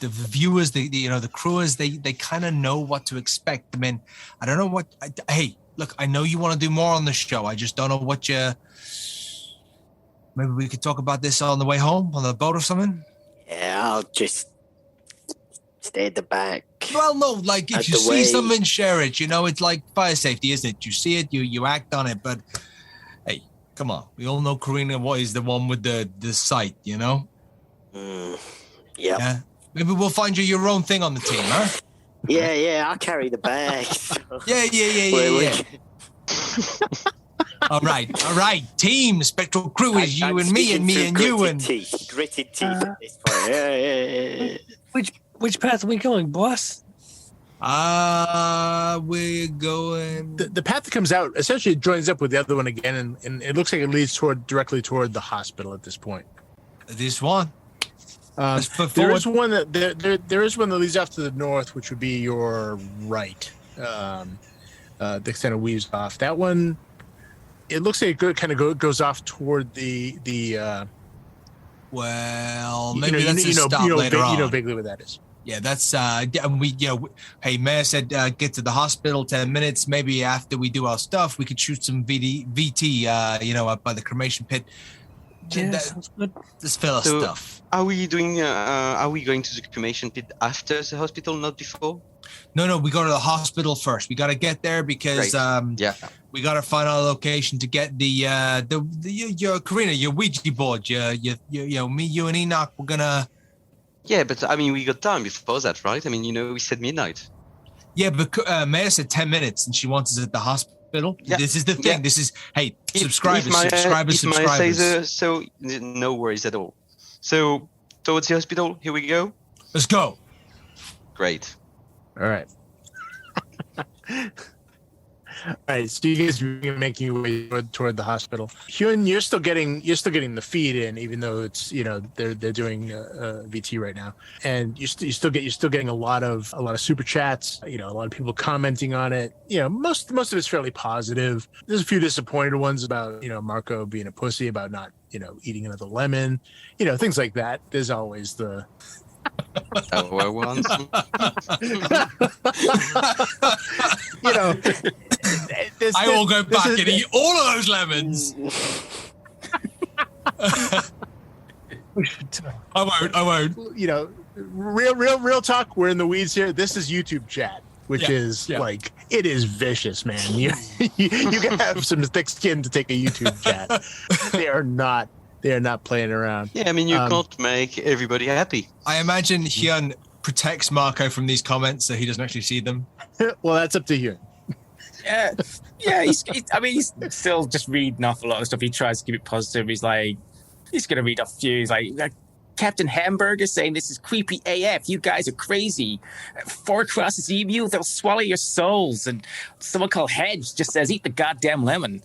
viewers, the crewers, they kind of know what to expect. I mean, I don't know what. Hey, look, I know you want to do more on the show. I just don't know what you. Maybe we could talk about this on the way home on the boat or something. Yeah, I'll just stay at the back. Well, no, like if you see something, share it. It's like fire safety, isn't it? You see it, you act on it. But hey, come on, we all know Corrina is the one with the sight, Yeah. Yeah. Maybe we'll find you your own thing on the team, huh? Yeah, I'll carry the bag. Yeah. All right. Team Spektral Krew is you and me and you and gritted teeth at this point. Yeah. Which path are we going, boss? We're going. The path that comes out essentially joins up with the other one again, and it looks like it leads directly toward the hospital at this point. This one. There is one that leads off to the north, which would be your right. That kind of weaves off. That one, it looks like it kind of goes off toward the. Well, maybe that's a stop later on. You know vaguely what that is. Yeah, that's hey, Mayor said get to the hospital 10 minutes. Maybe after we do our stuff, we could shoot some VT. Up by the cremation pit. Yeah, sounds good. This fella stuff. Are we doing? Are we going to the cremation pit after the hospital, not before? No, we go to the hospital first. We got to get there because we got to find our location to get your Corrina, your Ouija board. Me, you, and Enoch. We're gonna. Yeah, but I mean, we got time before that, right? I mean, we said midnight. Yeah, but Maya said 10 minutes, and she wants us at the hospital. Yeah. This is the thing. Yeah. This is subscribers. So no worries at all. So towards the hospital, here we go. Let's go. Great. All right. All right, so you guys are making your way toward the hospital. Hyeon, you're still getting the feed in, even though it's they're doing VT right now, and you're still getting a lot of super chats. A lot of people commenting on it. Most of it's fairly positive. There's a few disappointed ones about Marco being a pussy, about not eating another lemon, things like that. There's always the. Our ones. I will go back and eat all of those lemons. I won't. Real talk. We're in the weeds here. This is YouTube chat, which is like it is vicious, man. You can have some thick skin to take a YouTube chat. They are not playing around. Yeah, I mean, you can't make everybody happy. I imagine Hyeon protects Marco from these comments so he doesn't actually see them. Well, that's up to Hyeon. Yeah. He's still just reading off a lot of stuff. He tries to keep it positive. He's going to read off a few. He's like Captain Hamburger saying this is creepy AF. You guys are crazy. 4 crosses emu, they'll swallow your souls. And someone called Hedge just says, eat the goddamn lemon.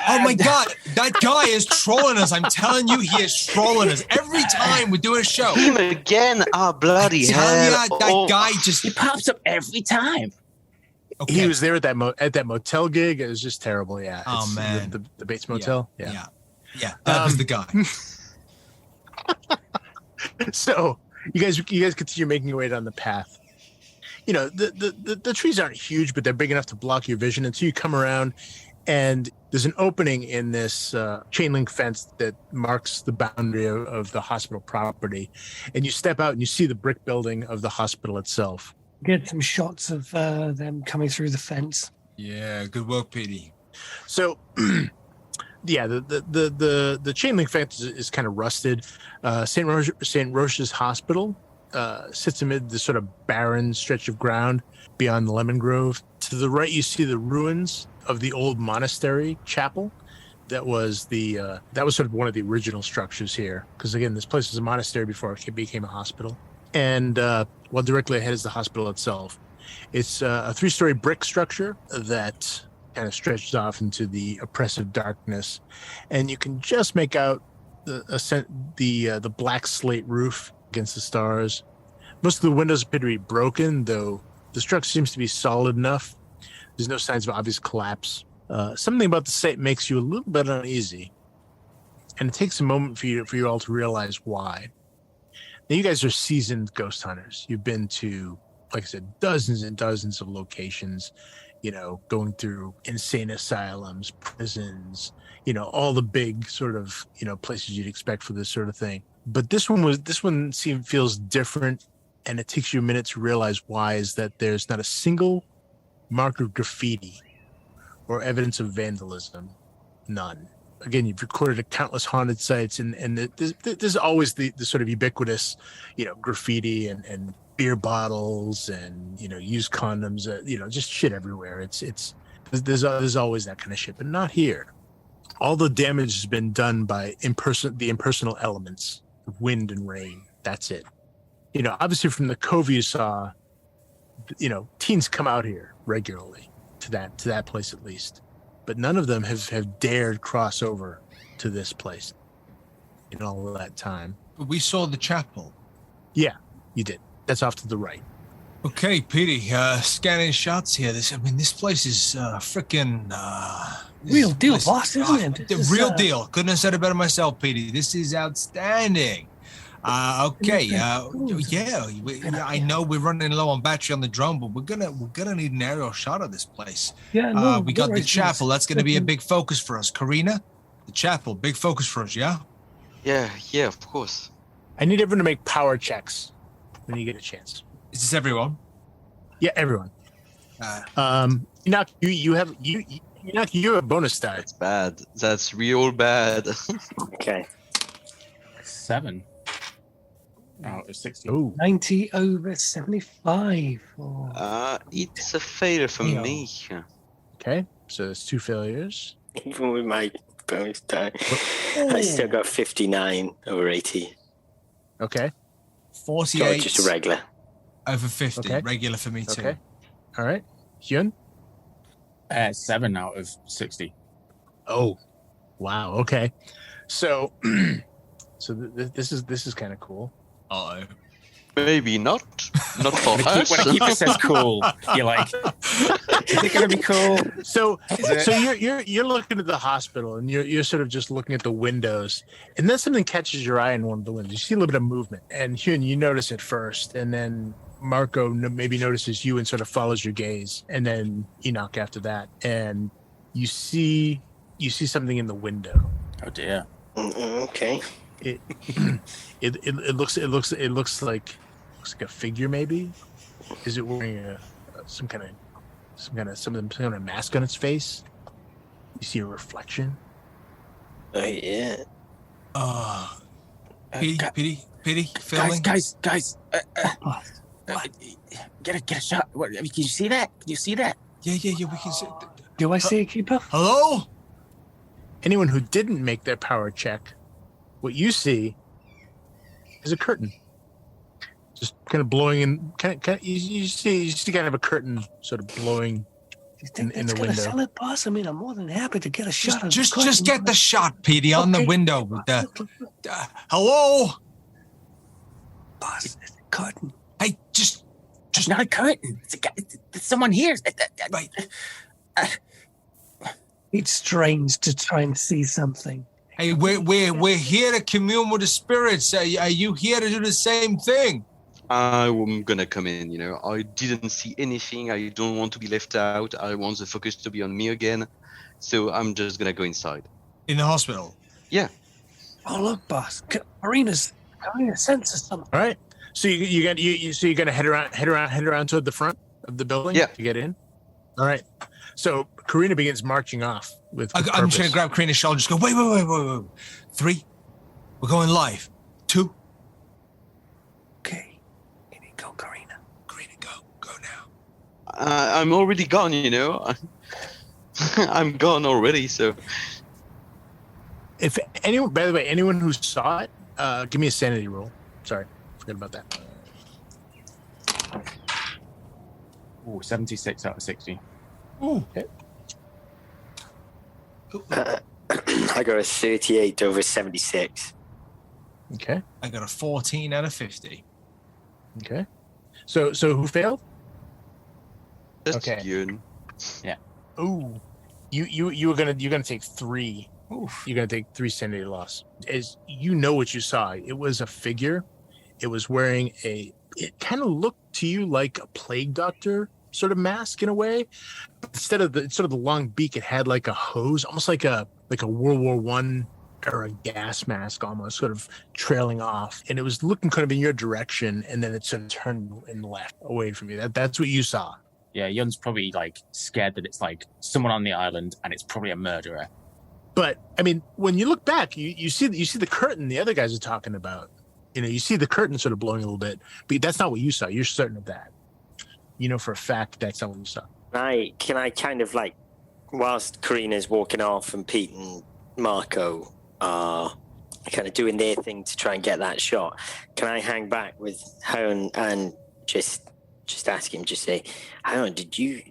Oh my God, that guy is trolling us. I'm telling you, he is trolling us every time we do a show. Him again, bloody hell. That guy just... He pops up every time. Okay. He was there at that motel gig. It was just terrible. Yeah. Oh man, the Bates Motel. Yeah. Yeah, that was the guy. So you guys continue making your way down the path. You know, the trees aren't huge, but they're big enough to block your vision until you come around, and there's an opening in this chain link fence that marks the boundary of the hospital property. And you step out and you see the brick building of the hospital itself. Get some shots of them coming through the fence. Yeah, good work, Petey. So, yeah, the chain link fence is kind of rusted. St. Roche's Hospital sits amid this sort of barren stretch of ground beyond the lemon grove. To the right, you see the ruins of the old monastery chapel. That was sort of one of the original structures here. Because again, this place was a monastery before it became a hospital. And well, directly ahead is the hospital itself. It's a 3-story brick structure that kind of stretches off into the oppressive darkness, and you can just make out the black slate roof against the stars. Most of the windows appear to be broken, though the structure seems to be solid enough. There's no signs of obvious collapse. Something about the site makes you a little bit uneasy, and it takes a moment for you all to realize why. Now, you guys are seasoned ghost hunters. You've been to, like I said, dozens and dozens of locations, you know, going through insane asylums, prisons, you know, all the big sort of, you know, places you'd expect for this sort of thing. But this one feels different, and it takes you a minute to realize why. Is that there's not a single mark of graffiti or evidence of vandalism. None. Again, you've recorded countless haunted sites, and there's always the sort of ubiquitous, you know, graffiti and beer bottles and, you know, used condoms, you know, just shit everywhere. There's always that kind of shit, but not here. All the damage has been done by the impersonal elements of wind and rain. That's it. You know, obviously from the cove you saw, you know, teens come out here regularly to that place at least, but none of them have dared cross over to this place in all of that time. But we saw the chapel. Yeah, you did. That's off to the right. Okay, Petey, scanning shots here. This place is freaking real deal, boss, isn't it? The real deal. Couldn't have said it better myself, Petey. This is outstanding. Okay, yeah. I know we're running low on battery on the drone, but we're gonna need an aerial shot of this place. Yeah, no, we got the chapel. That's gonna be a big focus for us. Corrina, the chapel, big focus for us. Yeah. Yeah, of course. I need everyone to make power checks when you get a chance. Is this everyone? Yeah, everyone. Enoch, you have a bonus die. That's bad. That's real bad. Okay. 7. Oh, it's 60. Oh, 90 over 75. Oh. It's a failure for me. okay. So there's 2 failures. Even with my bonus die, I still got 59 over 80. Okay. 48. So just a regular. Over 50. Okay. Regular for me too. Okay. All right. Hyun? 7 out of 60. Oh, wow. Okay. So, this is kind of cool. Uh-oh. Maybe not. Not for us. When a keeper says cool, you're like, is it gonna be cool? So you're looking at the hospital, and you're sort of just looking at the windows, and then something catches your eye in one of the windows. You see a little bit of movement, and Hyun, you notice it first, and then Marco maybe notices you and sort of follows your gaze, and then Enoch after that, and you see something in the window. Oh dear. Okay. It looks like a figure, maybe. Is it wearing some kind of mask on its face? You see a reflection. Oh yeah. Petey, filming. Guys. Get a shot. What, can you see that? Can you see that? Yeah. We can see. Do I see a keeper? Hello? Anyone who didn't make their power check, what you see is a curtain, just kind of blowing in. You see kind of a curtain sort of blowing You think in that's the gonna window. sell it, boss? I mean, I'm more than happy to get a shot. Just get the shot, Petey, on the Okay. window. With the, hello? boss. It's a curtain. Hey, just It's not a curtain. It's a guy. It's someone here. right. It's strange to try and see something. Hey, we're here to commune with the spirits. Are you here to do the same thing? I'm gonna come in, I didn't see anything. I don't want to be left out. I want the focus to be on me again. So I'm just gonna go inside. In the hospital? Yeah. Oh, look, boss. Corrina senses something. All right. So you're gonna head around toward the front of the building to get in. All right. So Corrina begins marching off with. I'm just gonna grab Corrina's shoulder. Just go. Wait. 3. We're going live. 2. Okay. Here you go, Corrina. Corrina, go now. I'm already gone, I'm gone already. So. If anyone, by the way, anyone who saw it, give me a sanity roll. Sorry, forgot about that. Ooh, 76 out of 60. Ooh. Okay. I got a 38 over 76. Okay. I got a 14 out of 50. Okay. So who failed? Just Okay. Hyeon. Ooh. You're gonna take 3. Oof. You're gonna take 3 sanity loss. As you know what you saw, it was a figure. It was wearing it kind of looked to you like a plague doctor sort of mask in a way. But instead of the long beak, it had like a hose, almost like a World War I era gas mask, almost sort of trailing off. And it was looking kind of in your direction, and then it sort of turned and left away from you. That's what you saw. Yeah, Yun's probably like scared that it's like someone on the island and it's probably a murderer. But I mean, when you look back, you see the curtain the other guys are talking about. You see the curtain sort of blowing a little bit, but that's not what you saw. You're certain of that. You know for a fact that's not what you saw. Can I kind of like, whilst Corrina's walking off and Pete and Marco are kind of doing their thing to try and get that shot, can I hang back with Hyeon and just ask him, just say, Hyeon, did you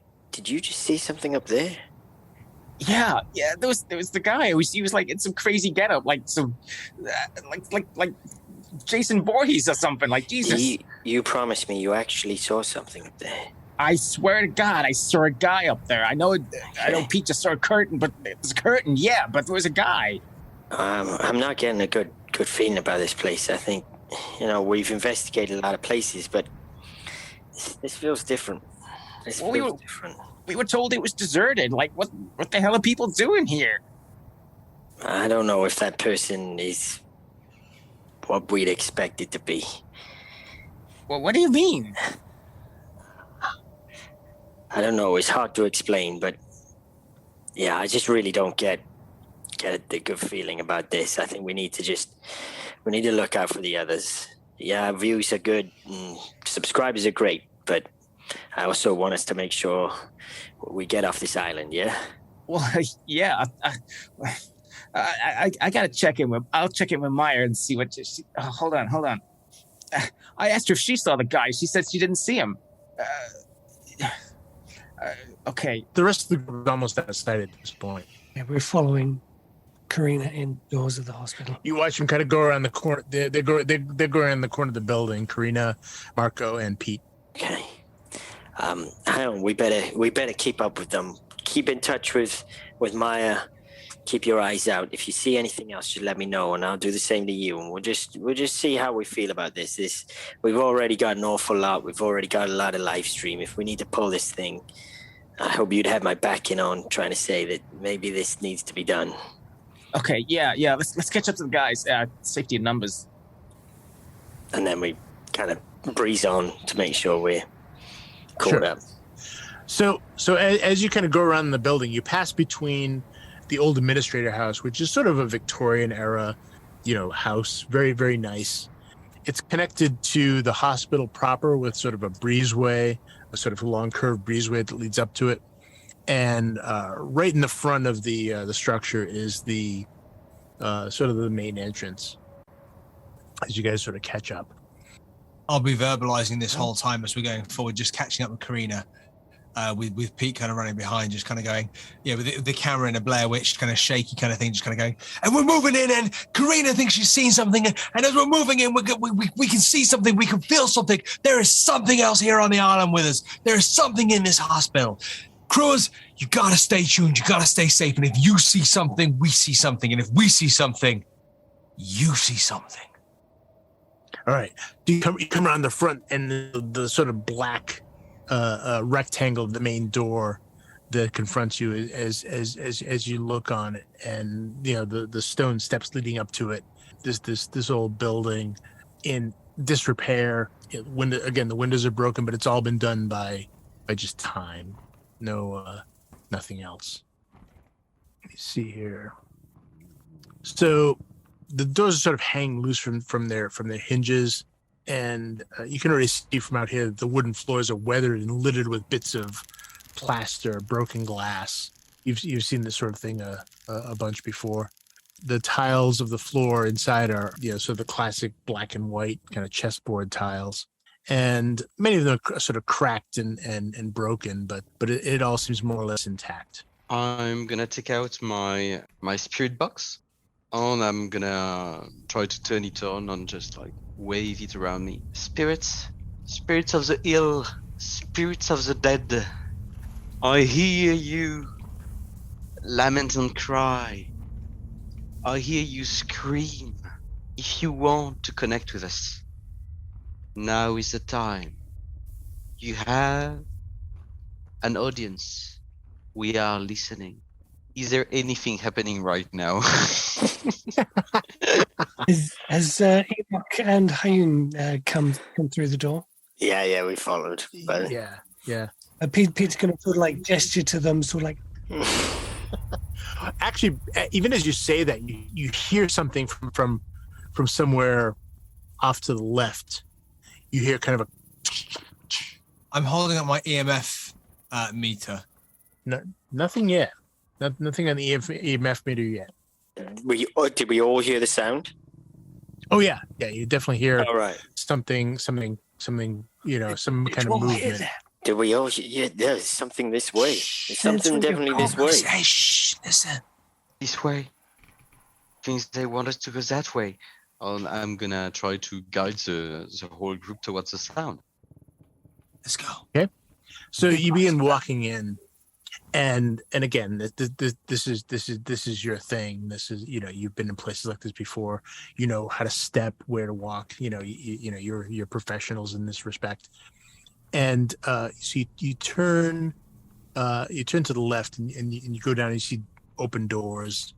just see something up there? Yeah, there was the guy. He was like in some crazy getup, like some like Jason Voorhees or something. Like Jesus. You promised me you actually saw something up there. I swear to God, I saw a guy up there. I know Pete just saw a curtain, but it was a curtain. Yeah, but there was a guy. I'm not getting a good feeling about this place. I think, we've investigated a lot of places, but this feels different. Different. We were told it was deserted. Like, what the hell are people doing here? I don't know if that person is what we'd expect it to be. Well, what do you mean? I don't know. It's hard to explain, but yeah, I just really don't get the good feeling about this. I think we need to look out for the others. Yeah, views are good, and subscribers are great, but I also want us to make sure we get off this island, yeah? Well, yeah. I gotta check in with. I'll check in with Maya and see what. Hold on. I asked her if she saw the guy. She said she didn't see him. Okay. The rest of the group is almost out of sight at this point. Yeah, we're following Corrina indoors of the hospital. You watch them kind of go around the corner. They go around the corner of the building. Corrina, Marco, and Pete. Okay. Hyeon, we better keep up with them. Keep in touch with Maya. Keep your eyes out. If you see anything else, just let me know, and I'll do the same to you. And we'll just see how we feel about this. We've already got an awful lot. We've already got a lot of live stream. If we need to pull this thing, I hope you'd have my backing on trying to say that maybe this needs to be done. Okay, yeah. Let's catch up to the guys. Safety in numbers. And then we kind of breeze on to make sure we're caught up. So as you kind of go around the building, you pass between the old administrator house, which is sort of a Victorian era, house, very, very nice. It's connected to the hospital proper with sort of a breezeway, a sort of long curved breezeway that leads up to it. And right in the front of the structure is the sort of the main entrance. As you guys sort of catch up, I'll be verbalizing this whole time as we're going forward, just catching up with Corrina, with Pete kind of running behind, just kind of going, with the camera in a Blair Witch kind of shaky kind of thing, just kind of going, and we're moving in, and Corrina thinks she's seen something, and as we're moving in, we can see something, we can feel something. There is something else here on the island with us. There is something in this hospital. Crewers, you gotta stay tuned. You gotta stay safe. And if you see something, we see something. And if we see something, you see something. All right. You come around the front, and the sort of black rectangle of the main door that confronts you as you look on it, and the stone steps leading up to it. This old building in disrepair. The windows are broken, but it's all been done by just time. No, nothing else. Let me see here. So the doors sort of hang loose from their hinges, and you can already see from out here that the wooden floors are weathered and littered with bits of plaster, broken glass. You've seen this sort of thing a bunch before. The tiles of the floor inside are sort of the classic black and white kind of chessboard tiles, and many of them are sort of cracked and broken, but it all seems more or less intact. I'm gonna take out my spirit box, and I'm gonna try to turn it on and just like wave it around me. Spirits of the ill, spirits of the dead, I hear you lament and cry. I hear you scream. If you want to connect with us, now is the time. You have an audience. We are listening. Is there anything happening right now? Has Enoch and Hyeon come through the door? Yeah, we followed. But... Yeah. Pete's going to sort of like gesture to them, sort of like. Actually, even as you say that, you hear something from somewhere off to the left. You hear kind of a. I'm holding up my EMF meter. No, nothing yet. Nothing on the EMF meter yet. Did we all hear the sound? Oh yeah. You definitely hear. All right. Something. Some kind of movement. Did we all? Yeah, there's something this way. There's something definitely this way. Hey, shh! Listen. This way. Things they want us to go that way. And I'm gonna try to guide the whole group towards the sound. Let's go. Okay. So you begin walking in, and again, this is your thing. This is you've been in places like this before. You know how to step, where to walk. You're professionals in this respect. And so you turn to the left, and you go down, and you see open doors,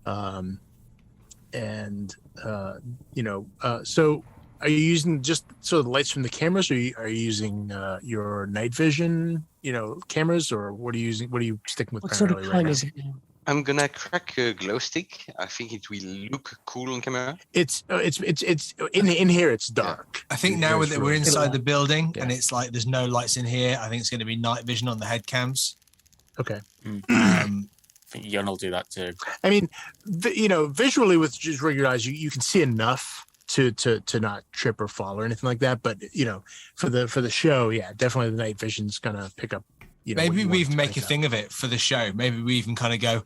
so are you using just sort of the lights from the cameras, or are you using your night vision cameras, or what are you using? What are you sticking with? What sort of primarily time right is it now? I'm gonna crack a glow stick. I think it will look cool on camera. It's in here. It's dark. I think now that we're inside the building, Yeah. and it's like there's no lights in here, I think it's going to be night vision on the head cams. Okay. I think Hyeon will do that too. I mean, visually with just regular eyes, you can see enough to not trip or fall or anything like that. But for the show, yeah, definitely the night vision's gonna pick up. Maybe we even make a thing of it for the show. Maybe we even kind of go,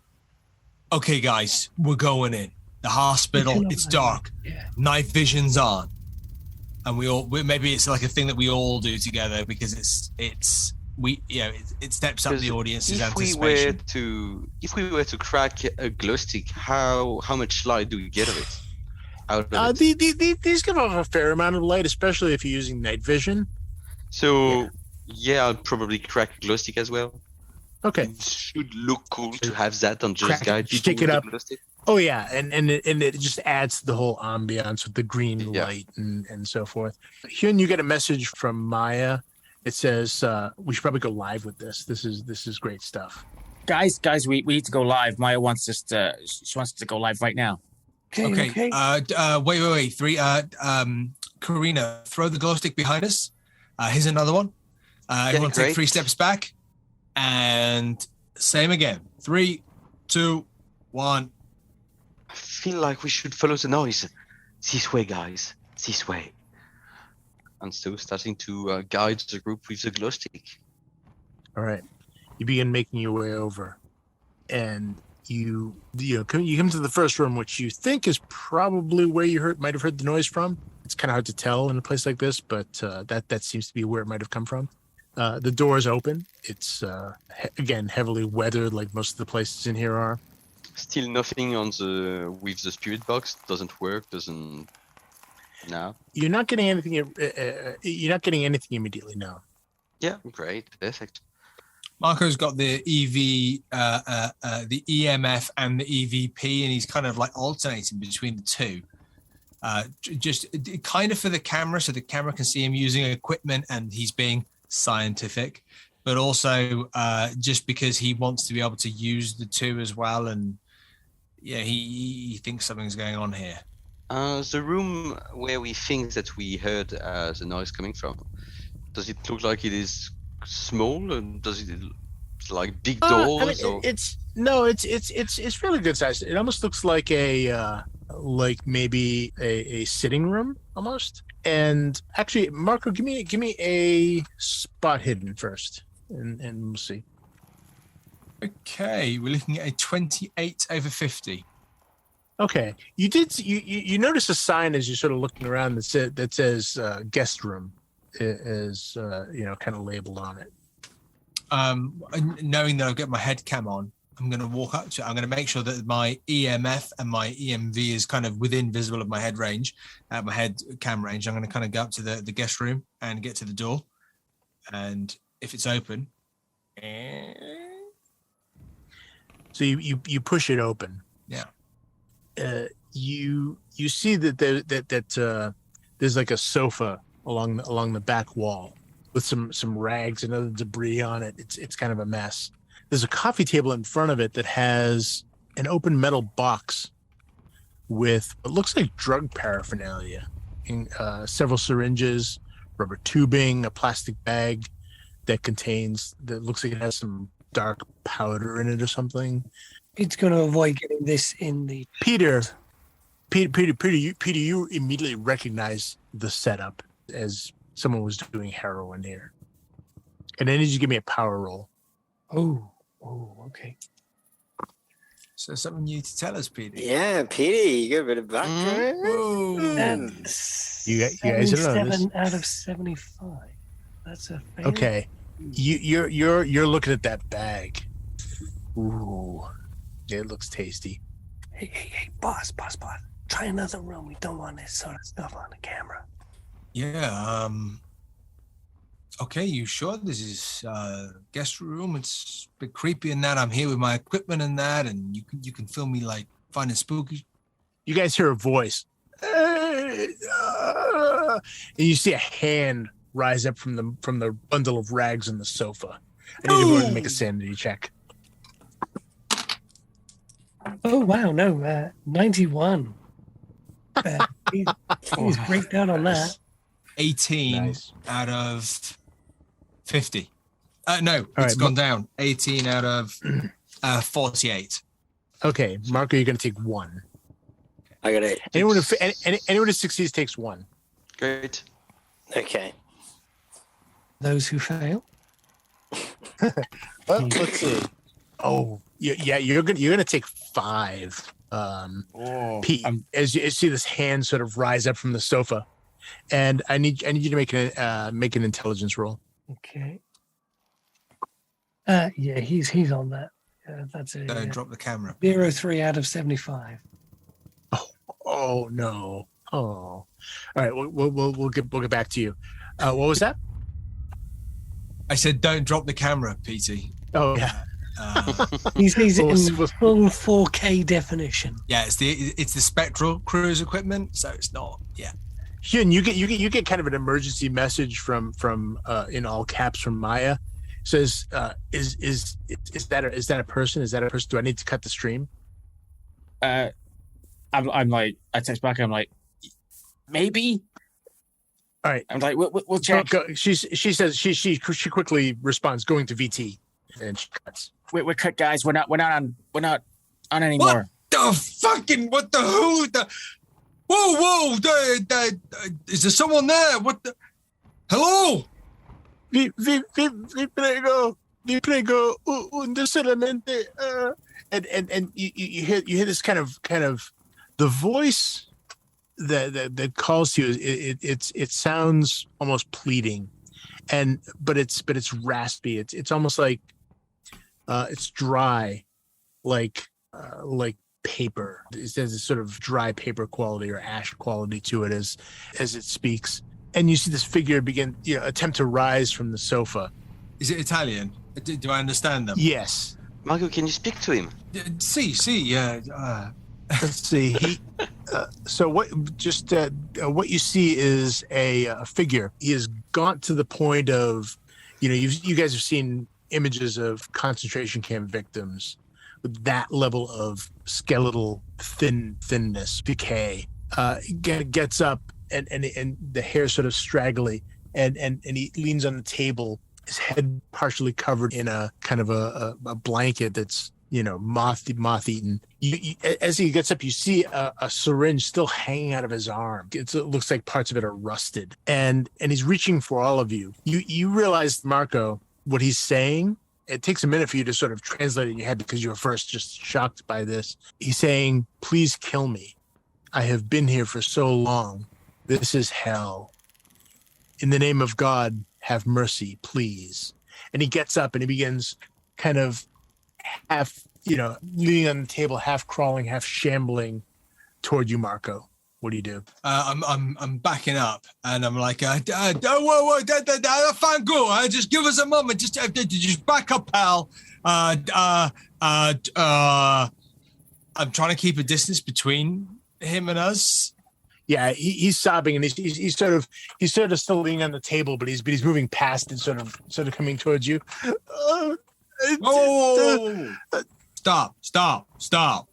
okay, guys, we're going in. The hospital, it's dark. Yeah. Night vision's on. And maybe it's like a thing that we all do together because it steps up the audience's anticipation. If we were to crack a glow stick, how much light do we get of it? Out of it? These give off a fair amount of light, especially if you're using night vision. So yeah, I'll probably crack a glow stick as well. Okay. It should look cool to have that on just guide people stick it with up. the glow stick. Oh yeah, and it just adds to the whole ambiance with the green light and so forth. Hyeon, you get a message from Maya. It says we should probably go live with this. This is great stuff. Guys, we need to go live. Maya wants us to. She wants to go live right now. Okay. Wait. Three. Corrina, throw the glow stick behind us. Here's another one. Everyone take 3 steps back, and same again. 3, 2, 1. I feel like we should follow the noise. This way, guys. This way. And still starting to guide the group with the glow stick. All right. You begin making your way over, and you come to the first room, which you think is probably where you might have heard the noise from. It's kind of hard to tell in a place like this, but that seems to be where it might have come from. The door is open. It's again heavily weathered, like most of the places in here are. Still nothing on with the spirit box. Doesn't work. Doesn't. No. You're not getting anything. You're not getting anything immediately. No. Yeah. Great. Perfect. Marco's got the EV, the EMF and the EVP, and he's kind of like alternating between the two. Just kind of for the camera, so the camera can see him using equipment and he's being scientific, but also just because he wants to be able to use the two as well. And yeah, he thinks something's going on here. The room where we think that we heard the noise coming from, does it look like it is small, and does it like big doors? It's really good size. It almost looks like maybe a sitting room almost. And actually, Marco, give me a spot hidden first, and we'll see. Okay, we're looking at a 28 over 50. Okay, you notice a sign as you're sort of looking around that says guest room is kind of labeled on it. Knowing that I've got my head cam on, I'm going to walk up to it. I'm going to make sure that my EMF and my EMV is kind of within visible of my head range, my head cam range. I'm going to kind of go up to the guest room and get to the door. And if it's open, so you push it open. Yeah. You see that there's like a sofa along the back wall with some rags and other debris on it. It's kind of a mess. There's a coffee table in front of it that has an open metal box with what looks like drug paraphernalia, several syringes, rubber tubing, a plastic bag that looks like it has some dark powder in it or something. It's going to avoid getting this in the... Peter, you immediately recognize the setup as someone was doing heroin here. And I need you to give me a power roll. Oh, okay. So something new to tell us, Petey. Yeah, Petey, you got a bit of background. You guys don't know this. 77 out of 75. That's a fail. Okay, you're looking at that bag. Ooh, it looks tasty. Hey, boss. Try another room. We don't want this sort of stuff on the camera. Yeah. Okay, you sure this is guest room? It's a bit creepy in that I'm here with my equipment and that, and you can film me like finding spooky. You guys hear a voice, and you see a hand rise up from the bundle of rags on the sofa. I need everyone to make a sanity check. Oh wow, no, 91. He's breaked out on that. 18 Nice. out of 50. No, All it's right, gone down. 18 out of 48. Okay, Marco, you're going to take one. I got it. Anyone who succeeds takes one. Great. Okay. Those who fail. Well, let's see. Oh, yeah, you're gonna take 5. Pete, as you see this hand sort of rise up from the sofa, and I need you to make an intelligence roll. Okay. Yeah, he's on that. That's a Don't drop the camera. 0.3 out of 75. Oh no. Oh. All right. We'll get back to you. What was that? I said don't drop the camera, PT. Oh yeah. He's in We'll- full 4K definition. Yeah, it's the Spektral Krew's equipment, so it's not. Yeah. Hyeon, you get kind of an emergency message from in all caps from Maya. It says, is that a person? Is that a person? Do I need to cut the stream? I'm like, I text back. I'm like, maybe. All right. I'm like, we'll check. She says she quickly responds, going to VT, and she cuts. We're cut, guys. We're not on anymore. What the who? Whoa! Is there someone there? What the? Hello? Vi prego, solamente. And you hear this kind of the voice that calls to you. It sounds almost pleading, but it's raspy. It's almost like it's dry, like paper. It has this sort of dry paper quality or ash quality to it as it speaks. And you see this figure begin, attempt to rise from the sofa. Is it Italian? Do I understand them? Yes. Marco, can you speak to him? Let's see. What you see is a figure. He has gone to the point of, you guys have seen images of concentration camp victims with that level of skeletal thinness, decay. Gets up and the hair sort of straggly, and he leans on the table, his head partially covered in a kind of a blanket that's moth-eaten. As he gets up, you see a syringe still hanging out of his arm. It looks like parts of it are rusted, and he's reaching for all of you. You realize, Marco, what he's saying. It takes a minute for you to sort of translate it in your head because you were first just shocked by this. He's saying, "Please kill me. I have been here for so long. This is hell. In the name of God, have mercy, please." And he gets up and he begins kind of half, leaning on the table, half crawling, half shambling toward you, Marco. What do you do? I'm backing up, and I'm like, whoa, Fango, just give us a moment, just back up, pal. I'm trying to keep a distance between him and us. Yeah, he's sobbing, and he's sort of still leaning on the table, but he's moving past and sort of coming towards you. Whoa. Stop.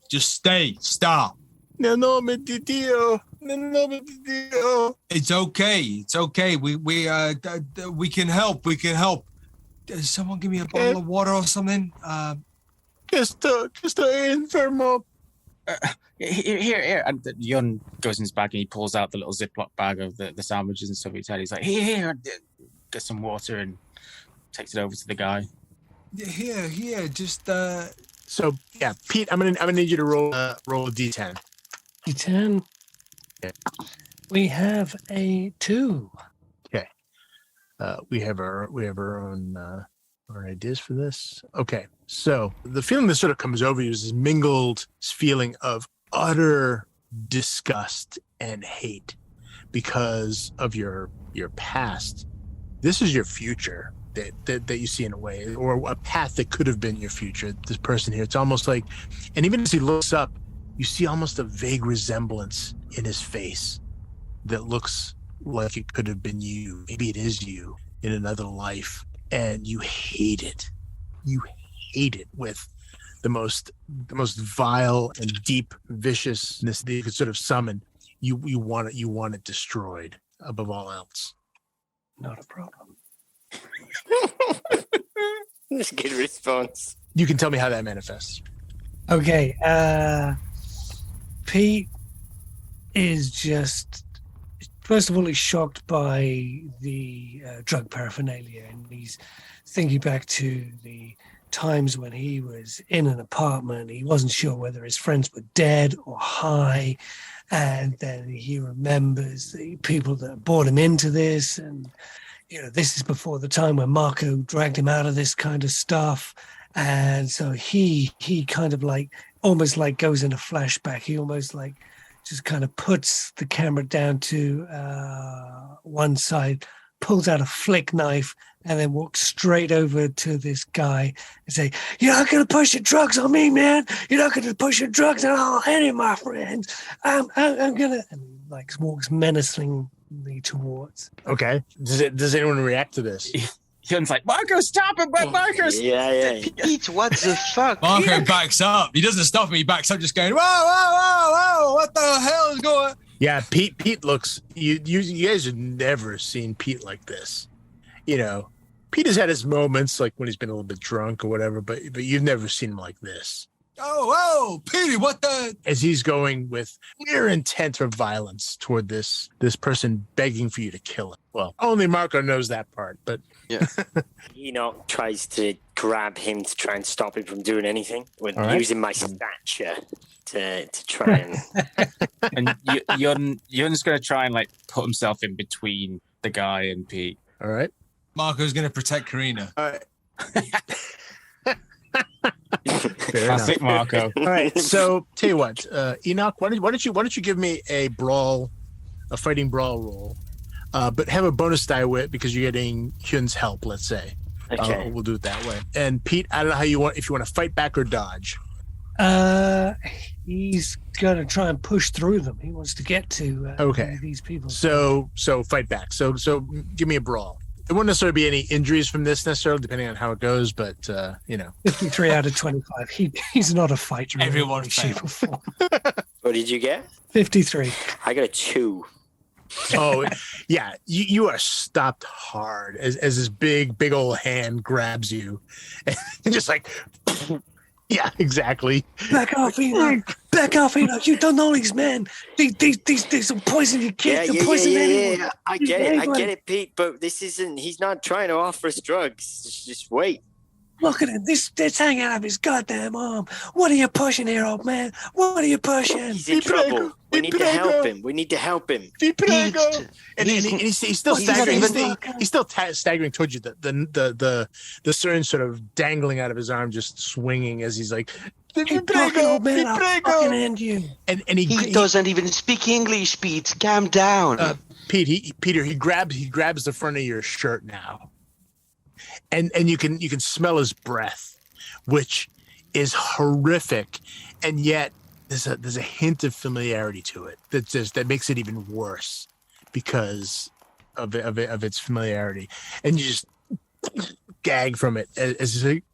Just stay. Stop. No, nome di Dio. It's okay. We can help. Does someone give me a bottle of water or something? Questo è enfermo. Here. And Hyeon goes in his bag and he pulls out the little Ziploc bag of the sandwiches and stuff. He's like, here, get some water, and takes it over to the guy. Here, just. So yeah, Pete, I'm gonna need you to roll a D10. D10. Yeah. We have a 2. Okay. We have our own ideas for this. Okay. So the feeling that sort of comes over you is this mingled feeling of utter disgust and hate because of your past. This is your future that you see in a way, or a path that could have been your future. This person here, it's almost like, and even as he looks up, you see almost a vague resemblance in his face that looks like it could have been you. Maybe it is you in another life, and you hate it. You hate it with the most vile and deep viciousness that you could sort of summon. You want it destroyed above all else. Not a problem. That's a good response. You can tell me how that manifests. Okay. Pete is just, first of all, he's shocked by the drug paraphernalia, and he's thinking back to the times when he was in an apartment. He wasn't sure whether his friends were dead or high, and then he remembers the people that brought him into this, and this is before the time when Marco dragged him out of this kind of stuff. And so he kind of like almost like goes in a flashback. He almost like just kind of puts the camera down to one side, pulls out a flick knife, and then walks straight over to this guy and say, "You're not going to push your drugs on me, man. You're not going to push your drugs on any of my friends. I'm going to," and like walks menacingly towards. Okay. Does anyone react to this? Hyun's like, "Marco, stop him!" But Marco's Yeah. Pete, what the fuck? Marco backs up. He doesn't stop me. He backs up, just going, whoa! What the hell is going on? Yeah, Pete looks. You guys have never seen Pete like this. Pete has had his moments, like when he's been a little bit drunk or whatever, but you've never seen him like this. Oh, Petey, what the? As he's going with clear intent of violence toward this person begging for you to kill him. Well, only Marco knows that part, but Yeah. Enoch tries to grab him to try and stop him from doing anything with using my stature to try and. And Hyun's going to try and like put himself in between the guy and Pete. all right. Marco's going to protect Corrina. All right. Classic Marco. All right. So tell you what, Enoch, why don't you give me a fighting brawl roll, but have a bonus die with because you're getting Hyun's help. Let's say. Okay. We'll do it that way. And Pete, I don't know if you want to fight back or dodge. He's gonna try and push through them. He wants to get to these people. So fight back. So give me a brawl. There won't necessarily be any injuries from this necessarily, depending on how it goes. But 53 out of 25. He's not a fighter. Everyone in any shape or form. What did you get? 53. I got a 2. Oh yeah, you are stopped hard as this big old hand grabs you, and just like. Yeah, exactly. Back off, Enoch. Back off, Enoch. You don't know these men. These will poison your kids. They'll poison anyone. Yeah. I get it, Pete. But this isn't. He's not trying to offer us drugs. Just wait. Look at him. This hanging out of his goddamn arm. What are you pushing here, old man? What are you pushing? He's in trouble. We need to help him. We need to help him. And he's still staggering. He's still staggering towards you. The syringe sort of dangling out of his arm, just swinging as he's like, Keep talking, old man. I'll fucking end you. And he doesn't even speak English, Pete. Calm down. Peter, he grabs the front of your shirt now. And you can smell his breath, which is horrific, and yet there's a hint of familiarity to it that makes it even worse because of its familiarity, and you just gag from it as he's like,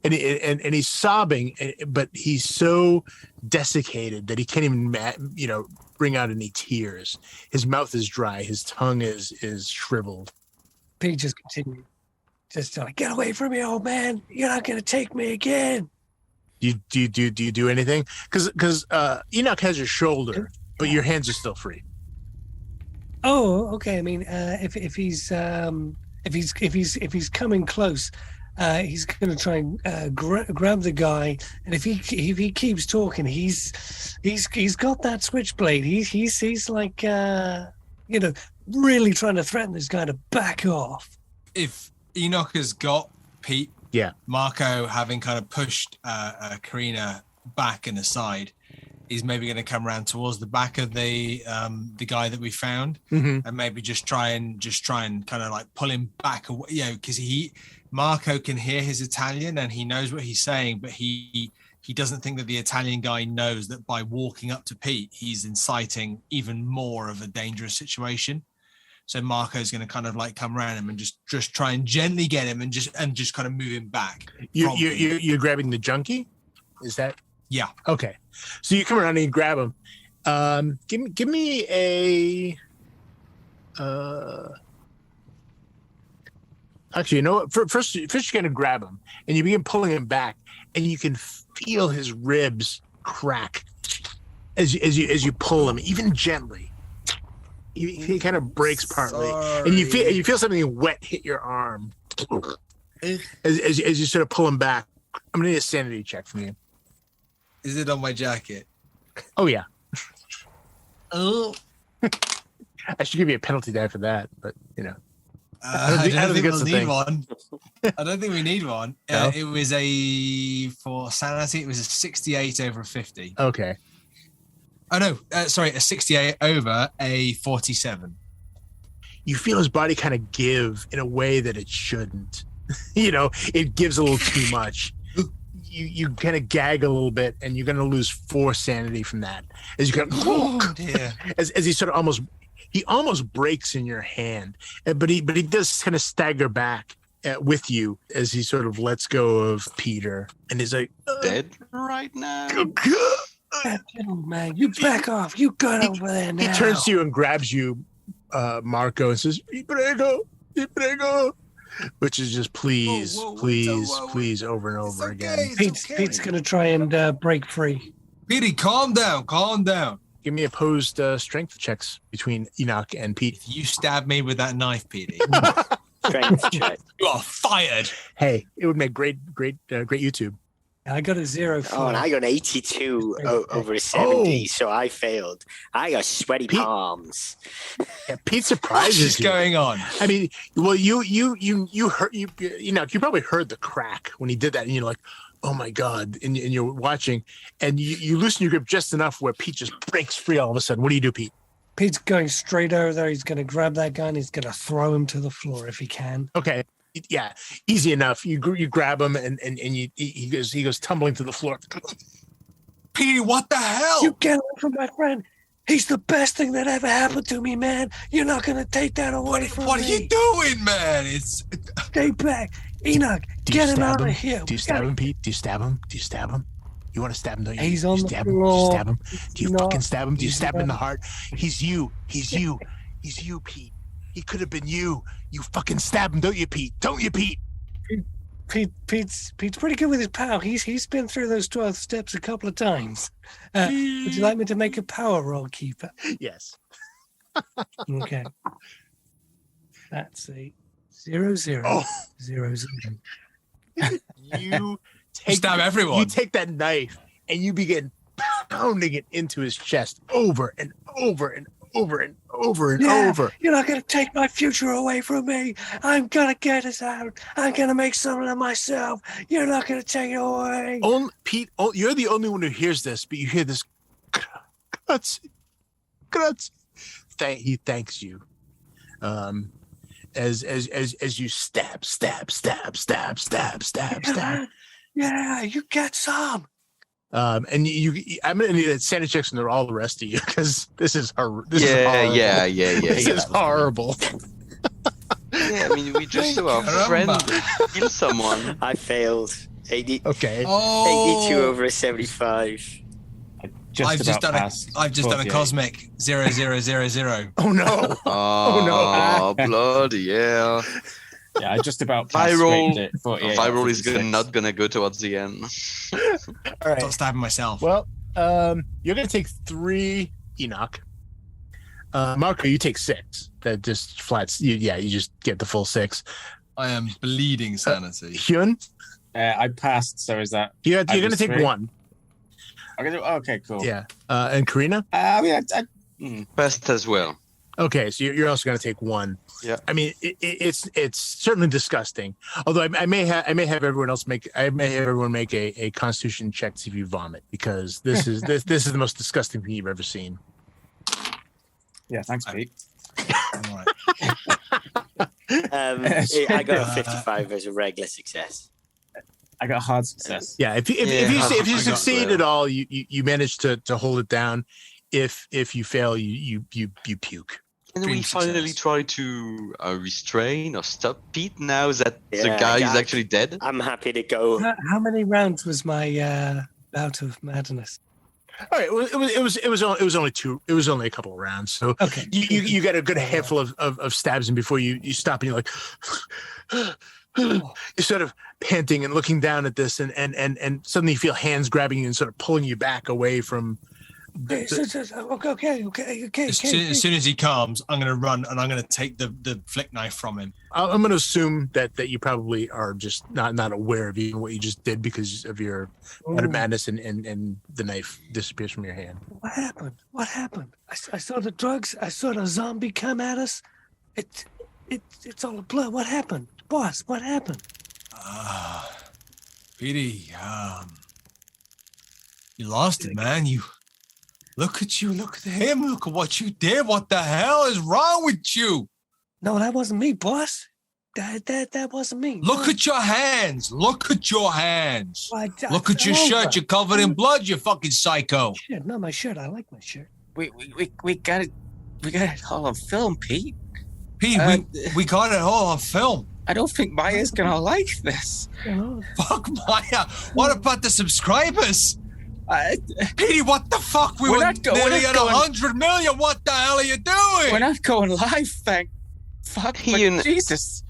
and he's sobbing, but he's so desiccated that he can't even bring out any tears. His mouth is dry. His tongue is shriveled. Pete just continued. Just like, get away from me, old man. You're not going to take me again. Do you do anything? Because Enoch has your shoulder, but your hands are still free. Oh, okay. I mean, if he's coming close, he's going to try and grab the guy, and if he keeps talking, he's got that switchblade. He's like really trying to threaten this guy to back off. If Enoch has got Pete, Marco, having kind of pushed Corrina back and aside, he's maybe going to come around towards the back of the guy that we found, and maybe just try and kind of like pull him back away, because Marco can hear his Italian and he knows what he's saying, but he doesn't think that the Italian guy knows that by walking up to Pete, he's inciting even more of a dangerous situation. So Marco's going to kind of like come around him and just try and gently get him and just kind of move him back. You're grabbing the junkie? Is that? Yeah. Okay. So you come around and you grab him. Give me a. Actually, you know what? First you're going to grab him, and you begin pulling him back, and you can feel his ribs crack as you pull him, even gently. He kind of breaks partly, and you feel something wet hit your arm as you sort of pull him back. I'm going to need a sanity check from you. Is it on my jacket? Oh yeah. Oh. I should give you a penalty die for that, but I don't think we'll need one. I don't think we need one. No? It was for sanity, it was a 68 over a 50. Okay. Oh no, sorry, a 68 over a 47. You feel his body kind of give in a way that it shouldn't. It gives a little too much. You kind of gag a little bit, and you're going to lose 4 sanity from that. As you kind of, oh dear. As he sort of almost breaks in your hand, but he does kind of stagger back with you as he sort of lets go of Peter, and he's like, dead right now. Man, you back off. You got over there now. He turns to you and grabs you, Marco, and says, "Y prego," which is just please, please, over and over again. Pete's going to try and break free. Petey, calm down. Give me opposed strength checks between Enoch and Pete. If you stab me with that knife, Petey, Strength check. you are fired. Hey, it would make great YouTube. I got a 0 for. Oh, and I got 82 over a 70, so I failed. I got sweaty palms. Yeah, Pete surprises What's you. going on? I mean, well, you heard you probably heard the crack when he did that, and you're like, oh my god, and you're watching, and you loosen your grip just enough where Pete just breaks free all of a sudden. What do you do, Pete? Pete's going straight over there. He's going to grab that guy and he's going to throw him to the floor if he can. Okay, yeah, easy enough. You grab him and he goes tumbling to the floor. Petey, what the hell? You get away from my friend. He's the best thing that ever happened to me, man. You're not going to take that away from me. What are you doing, man? It's Stay back. Enoch, get him out of here. Do you stab him, Pete? Do you stab him? Do you stab him? You want to stab him, don't you? He's on you the stab floor. him? Do you stab him? Do you No, fucking stab him? Do you he's stab him in the not. heart? He's you, Pete. He could have been you. You fucking stab him, don't you, Pete? Don't you, Pete? Pete's pretty good with his power. He's been through those 12 steps a couple of times. Would you like me to make a power roll, Keeper? Yes. Okay. That's a 0, 0, Oh. 0, 0. You take stab everyone. You take that knife and you begin pounding it into his chest over and over and over and over and Yeah, over. you're not going to take my future away from me. I'm going to get us out. I'm going to make something of myself. You're not going to take it away. Pete, you're the only one who hears this, but you hear this. Guts. He thanks you. As you stab. Yeah, you get some. And I'm gonna need sanity checks on all the rest of you because this is horrible. This Yeah. is horrible. Yeah, I mean, we just saw our friend kill someone. I failed. 80, Okay. 82 over a 75. I've just done a 48. cosmic 0, 0, 0, 0. Oh no. Oh, bloody hell. Yeah, I just about Viral. scraped it. 48 Viral is 56. not gonna go towards the end. All right. Stop stabbing myself. Well, you're gonna take 3 Enoch. Marco, you take 6. That just flats. You just get the full 6. I am bleeding sanity. Hyeon, I passed, so is that... you're I gonna just take three? 1. Okay, cool. Yeah. And Corrina. I mean, Best as well. Okay, so you're also going to take 1. Yeah. I mean, it's certainly disgusting. Although I may have everyone make a Constitution check to see if you vomit because this is this is the most disgusting thing you've ever seen. yeah, thanks, Pete. All right. I got a 55 as a regular success. I got hard success. Yeah. If you succeed at all, you manage to hold it down. If you fail, you puke. Can we Dream finally success. try to restrain or stop Pete now that the Yeah, guy is yeah. actually dead? I'm happy to go. How many rounds was my bout of madness? All right. Well, it was only 2. It was only a couple of rounds. So Okay. you got a good handful of stabs in before you stop and you're like you're sort of panting and looking down at this and suddenly you feel hands grabbing you and sort of pulling you back away from Okay. As soon as he comes, I'm going to run and I'm going to take the flick knife from him. I'm going to assume that you probably are just not aware of even what you just did because of your out of madness and the knife disappears from your hand. What happened? I saw the drugs. I saw the zombie come at us. It's all a blur. What happened? Boss, what happened? Petey, you lost it, man. You look at you, look at him, look at what you did. What the hell is wrong with you? No, that wasn't me, boss. That wasn't me. Look at your hands. Look at your hands. Look at your fell shirt. over. You're covered in blood, you fucking psycho. Shit, not my shirt. I like my shirt. We got it. We got it all on film, Pete. Pete, we got it all on film. I don't think Maya's gonna like this. You know, Fuck Maya. What about the subscribers? Petey, what the fuck? We're not nearly at going- 100 million. What the hell are you doing? We're not going live, thank fuck. Ian, But Jesus,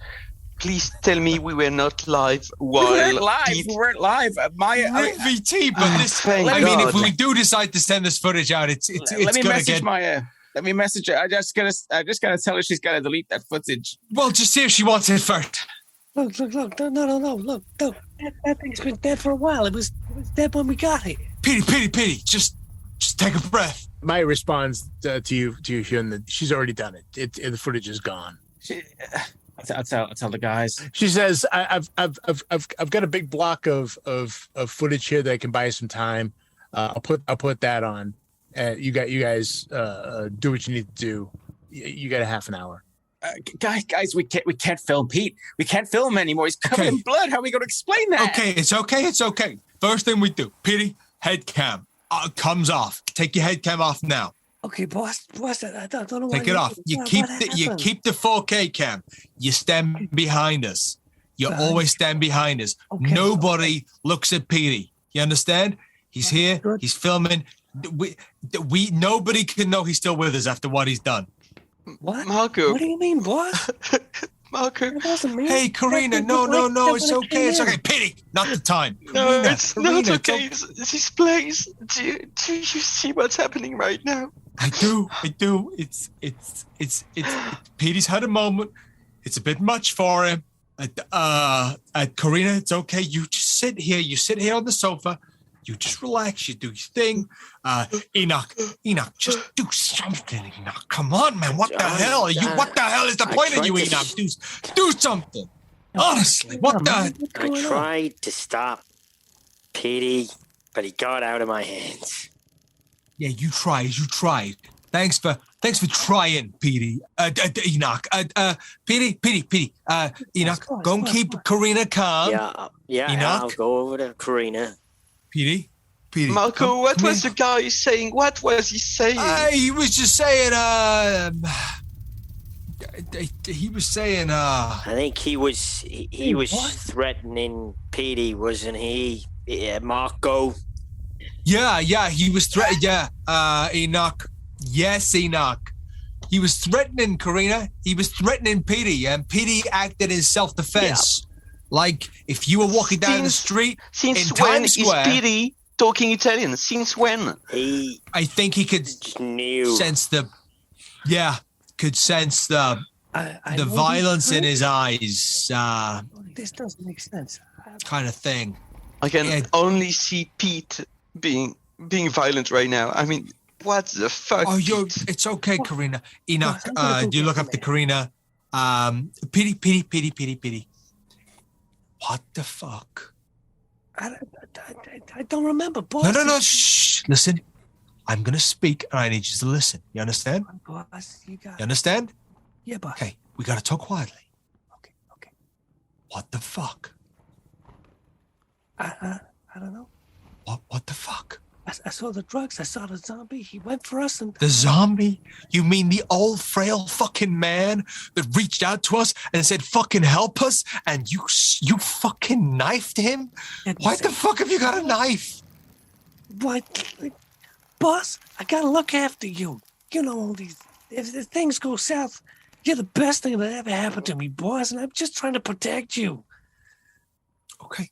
Please tell me we were not live we while weren't live. Pete... We weren't live. Maya, VT, but this. Thank I mean, if God. we do decide to send this footage out, it's let me gonna message get. Maya. Let me message her. I just gotta tell her she's gotta delete that footage. Well, just see if she wants it first. look. No. Look. That thing's been dead for a while. It was dead when we got here. Petey, just take a breath. Maya responds to you, Hyeon, that she's already done it. The footage is gone. I'll tell the guys. She says, "I've got a big block of footage here that I can buy you some time. I'll put that on. You guys do what you need to do. You got a half an hour." Guys, we can't film Pete. We can't film him anymore. He's covered in blood. How are we going to explain that? Okay, it's okay. First thing we do, Petey, head cam comes off. Take your head cam off now. Okay, boss, I don't know. Take it off. You keep the 4K cam. You stand behind us. You always stand behind us. Okay. Nobody looks at Petey. You understand? He's here. Good. He's filming. We nobody can know he's still with us after what he's done. What? Marco. What do you mean, boss? Marco. That doesn't mean. Hey, Corrina, no, it's okay. It's okay. Petey, not the time. No, Corrina, it's not Corrina, okay. This place. Do you see what's happening right now? I do. It's Petey's had a moment. It's a bit much for him. At Corrina, it's okay. You just sit here. You sit here on the sofa. You just relax. You do your thing. Enoch, just do something. Enoch, come on, man. What the hell are you? What the hell is the point of you, Enoch? Do something. Honestly, what the? I tried to stop Petey, but he got out of my hands. Yeah, you tried. Thanks for trying, Petey. Enoch. Petey. Enoch, go and keep Corrina calm. Yeah. Enoch? I'll go over to Corrina. Petey. Marco, what was the guy saying? What was he saying? He was just saying. He was saying. I think he was threatening Petey, wasn't he? Yeah, Marco. Yeah, he was threatening. Yeah, Enoch. Yes, Enoch. He was threatening Corrina. He was threatening Petey, and Petey acted in self-defense. Yeah. Like if you were walking down the street in Times Square. Is Petey talking Italian? Since when? I think he could sense the violence in his eyes. This doesn't make sense. Kind of thing. I can only see Pete being violent right now. I mean, what the fuck? Oh, it's okay, Corrina. Enoch, do you look up to Corrina? Petey. What the fuck? I don't remember, boss. No. Shh. Listen. I'm going to speak, and I need you to listen. You understand? Boss, you understand? Yeah, boss. Okay, we got to talk quietly. Okay. What the fuck? I don't know. What the fuck? I saw the drugs. I saw the zombie. He went for us and... The zombie? You mean the old frail fucking man that reached out to us and said fucking help us, and you fucking knifed him? Why the fuck have you got a knife? What? Boss, I gotta look after you. You know all these... If things go south, you're the best thing that ever happened to me, boss, and I'm just trying to protect you. Okay.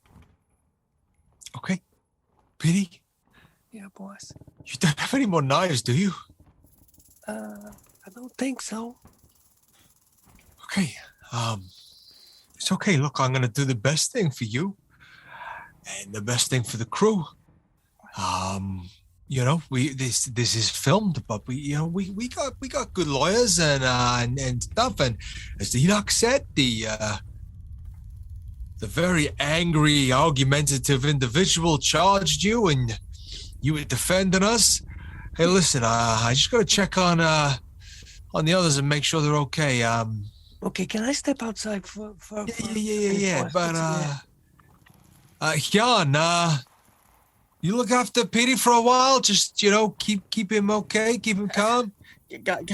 Petey? Yeah, boss. You don't have any more knives, do you? I don't think so. Okay. It's okay. Look, I'm gonna do the best thing for you, and the best thing for the crew. This is filmed, but we got good lawyers and stuff. And as Enoch said, the very angry, argumentative individual charged you, and you were defending us. Hey, listen, I just got to check on the others and make sure they're okay. Okay, can I step outside for Yeah. But Hyeon, you look after Petey for a while. Just keep him okay, keep him calm. We got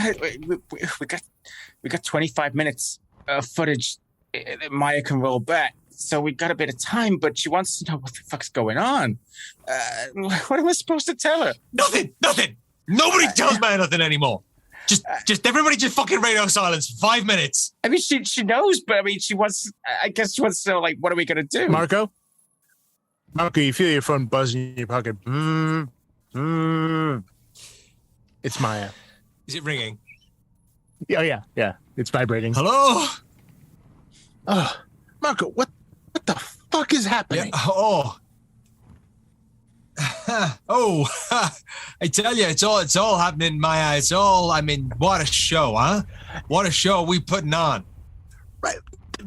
25 minutes of footage that Maya can roll back. So we got a bit of time, but she wants to know what the fuck's going on. What am I supposed to tell her? Nothing. Nobody tells Maya nothing anymore. Just everybody just fucking radio silence. 5 minutes. I mean, she knows, but I mean, I guess she wants to know, like, what are we going to do? Marco, you feel your phone buzzing in your pocket. It's Maya. Is it ringing? Oh, yeah. It's vibrating. Hello? Oh, Marco, what the fuck fuck is happening? Yeah. Oh. I tell you, it's all happening in my eyes. What a show, huh? What a show we putting on. Right.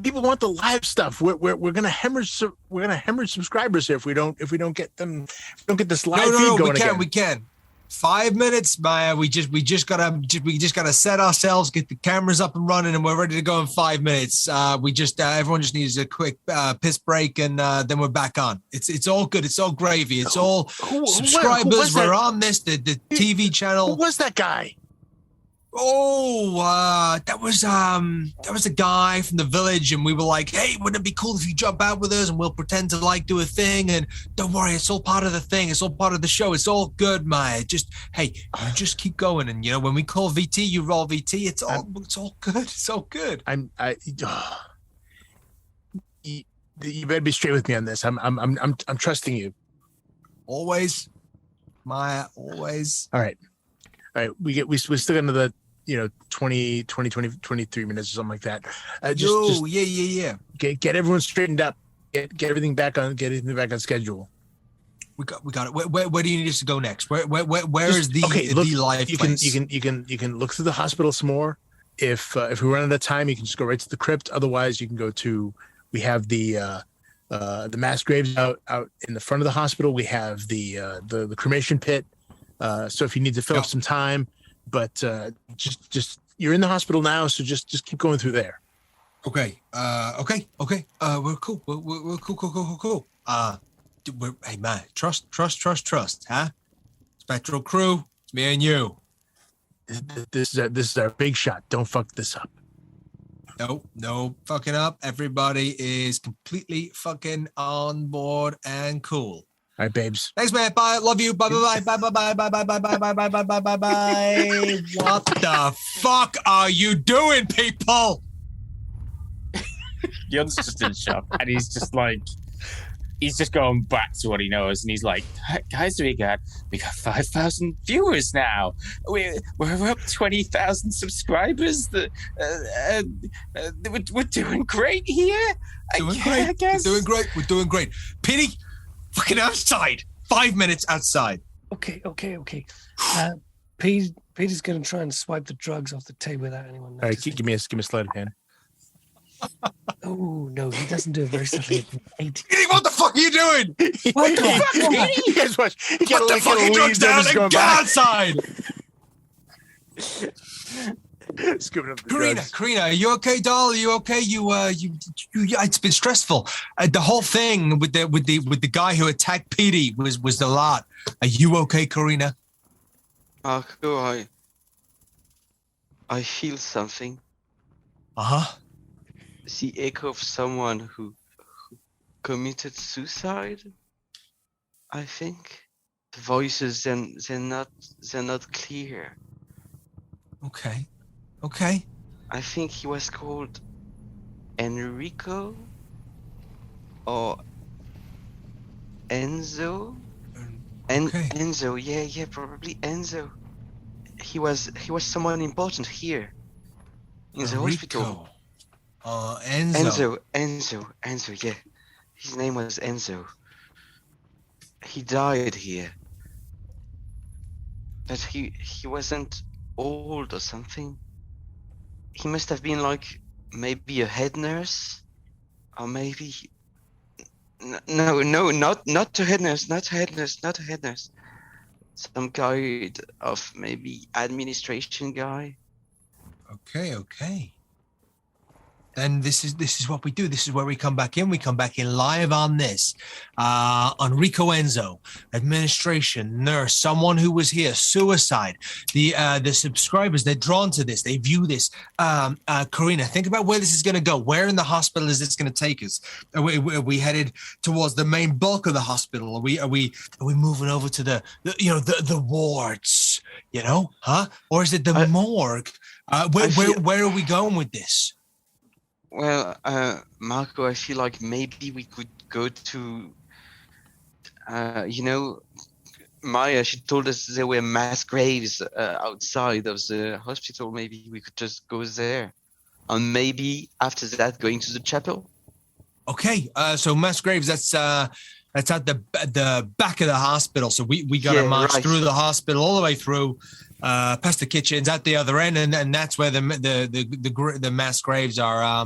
People want the live stuff. We're gonna hemorrhage subscribers here if we don't get this live feed going again. We can. 5 minutes, Maya. We just gotta set ourselves, get the cameras up and running, and we're ready to go in 5 minutes. Everyone just needs a quick piss break, and then we're back on. It's all good. It's all gravy. It's all subscribers. We're on this the TV channel. Who was that guy? That was a guy from the village, and we were like, hey, wouldn't it be cool if you jump out with us and we'll pretend to like do a thing, and don't worry, it's all part of the thing, it's all part of the show, it's all good, Maya. Just you just keep going, and when we call VT, you roll VT. It's all good. It's all good. You better be straight with me on this. I'm trusting you. Always, Maya, always. All right. We still got another 20 23 minutes or something like that. Yeah. Get everyone straightened up. Get everything back on schedule. We got it. Where do you need us to go next? Where is the live place? You can look through the hospital some more. If we run out of time, you can just go right to the crypt. Otherwise, you can go to. We have the mass graves out in the front of the hospital. We have the cremation pit. So if you need to fill up some time, but just you're in the hospital now, so just keep going through there. Okay. We're cool. We're cool. Hey man, trust, huh? Spektral Krew, it's me and you. This is our big shot. Don't fuck this up. No fucking up. Everybody is completely fucking on board and cool. All right, babes. Thanks, man. Bye. Love you. Bye. What the fuck are you doing, people? Hyeon's just in shock, and he's just going back to what he knows, and he's like, guys, we got 5,000 viewers now. We're up 20,000 subscribers. We're doing great here. I guess. We're doing great. Pity. Fucking outside. 5 minutes outside. Okay. Peter's going to try and swipe the drugs off the table without anyone noticing. All right, give me a sleight of hand. Oh no, he doesn't do it very subtly. What the fuck are you doing? What the fuck? You guys watch. Put the fucking drugs down and get outside. Scooping up the drugs. Corrina, are you okay, doll? Are you okay? You, it's been stressful. The whole thing with the guy who attacked Petey was a lot. Are you okay, Corrina? Marco, I feel something. The echo of someone who committed suicide. I think the voices they're not clear. Okay. I think he was called Enrico or Enzo. Enzo, yeah, probably Enzo. He was someone important here in the hospital. Enzo, yeah. His name was Enzo. He died here. But he wasn't old or something. He must have been like maybe a head nurse, or maybe no, not a head nurse, not a head nurse. Some kind of maybe administration guy. Okay. Then this is what we do. This is where we come back in. We come back in live on this. Enrico Enzo, administration, nurse, someone who was here, suicide. The subscribers, they're drawn to this. They view this. Corrina, think about where this is going to go. Where in the hospital is this going to take us? Are we headed towards the main bulk of the hospital? Are we moving over to the wards? Huh? Or is it the morgue? Where are we going with this? Well, Marco, I feel like maybe we could go to, Maya, she told us there were mass graves outside of the hospital. Maybe we could just go there. And maybe after that, going to the chapel. Okay, so Mass Graves, that's at the back of the hospital. So we got to march through the hospital all the way through, past the kitchens at the other end, and that's where the mass graves are.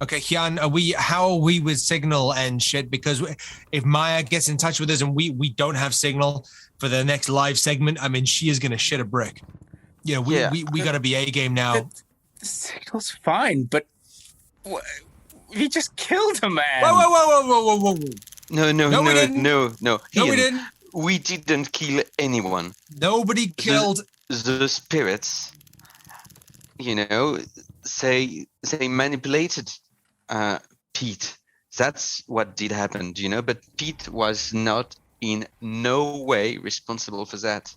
Okay, Hyeon, how are we with signal and shit? Because if Maya gets in touch with us and we don't have signal for the next live segment, I mean, she is gonna shit a brick. You know, we got to be A game now. The signal's fine, but we just killed a man. Whoa. No, we didn't. no. No, we didn't. We didn't kill anyone. Nobody killed the spirits. You know, they manipulated Pete. That's what did happen, you know. But Pete was not in no way responsible for that.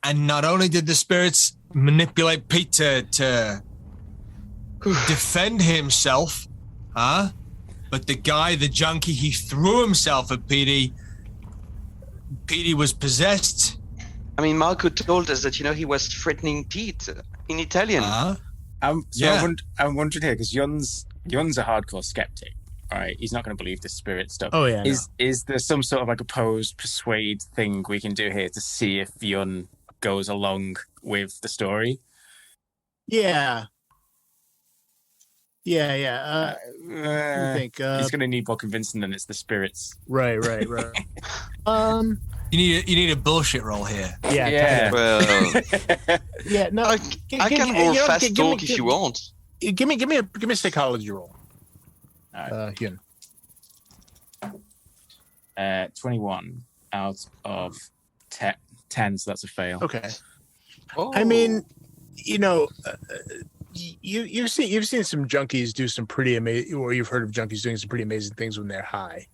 And not only did the spirits manipulate Pete to defend himself, but the junkie, he threw himself at Petey. Petey was possessed. I mean, Marco told us that, you know, he was threatening Pete in Italian. I'm wondering here, because Yun's a hardcore skeptic, right? He's not going to believe the spirit stuff. Oh, yeah. Is there some sort of like opposed persuade thing we can do here to see if Yun goes along with the story? Yeah. I think he's going to need more convincing than it's the spirits. Right. You need a bullshit roll here. Yeah. Well, yeah. No, I can roll fast talk if you want. Give me a psychology roll. Hyeon. 21 out of 10, so that's a fail. Okay. Oh. I mean, you know, you've seen some junkies do some pretty amazing, or you've heard of junkies doing some pretty amazing things when they're high.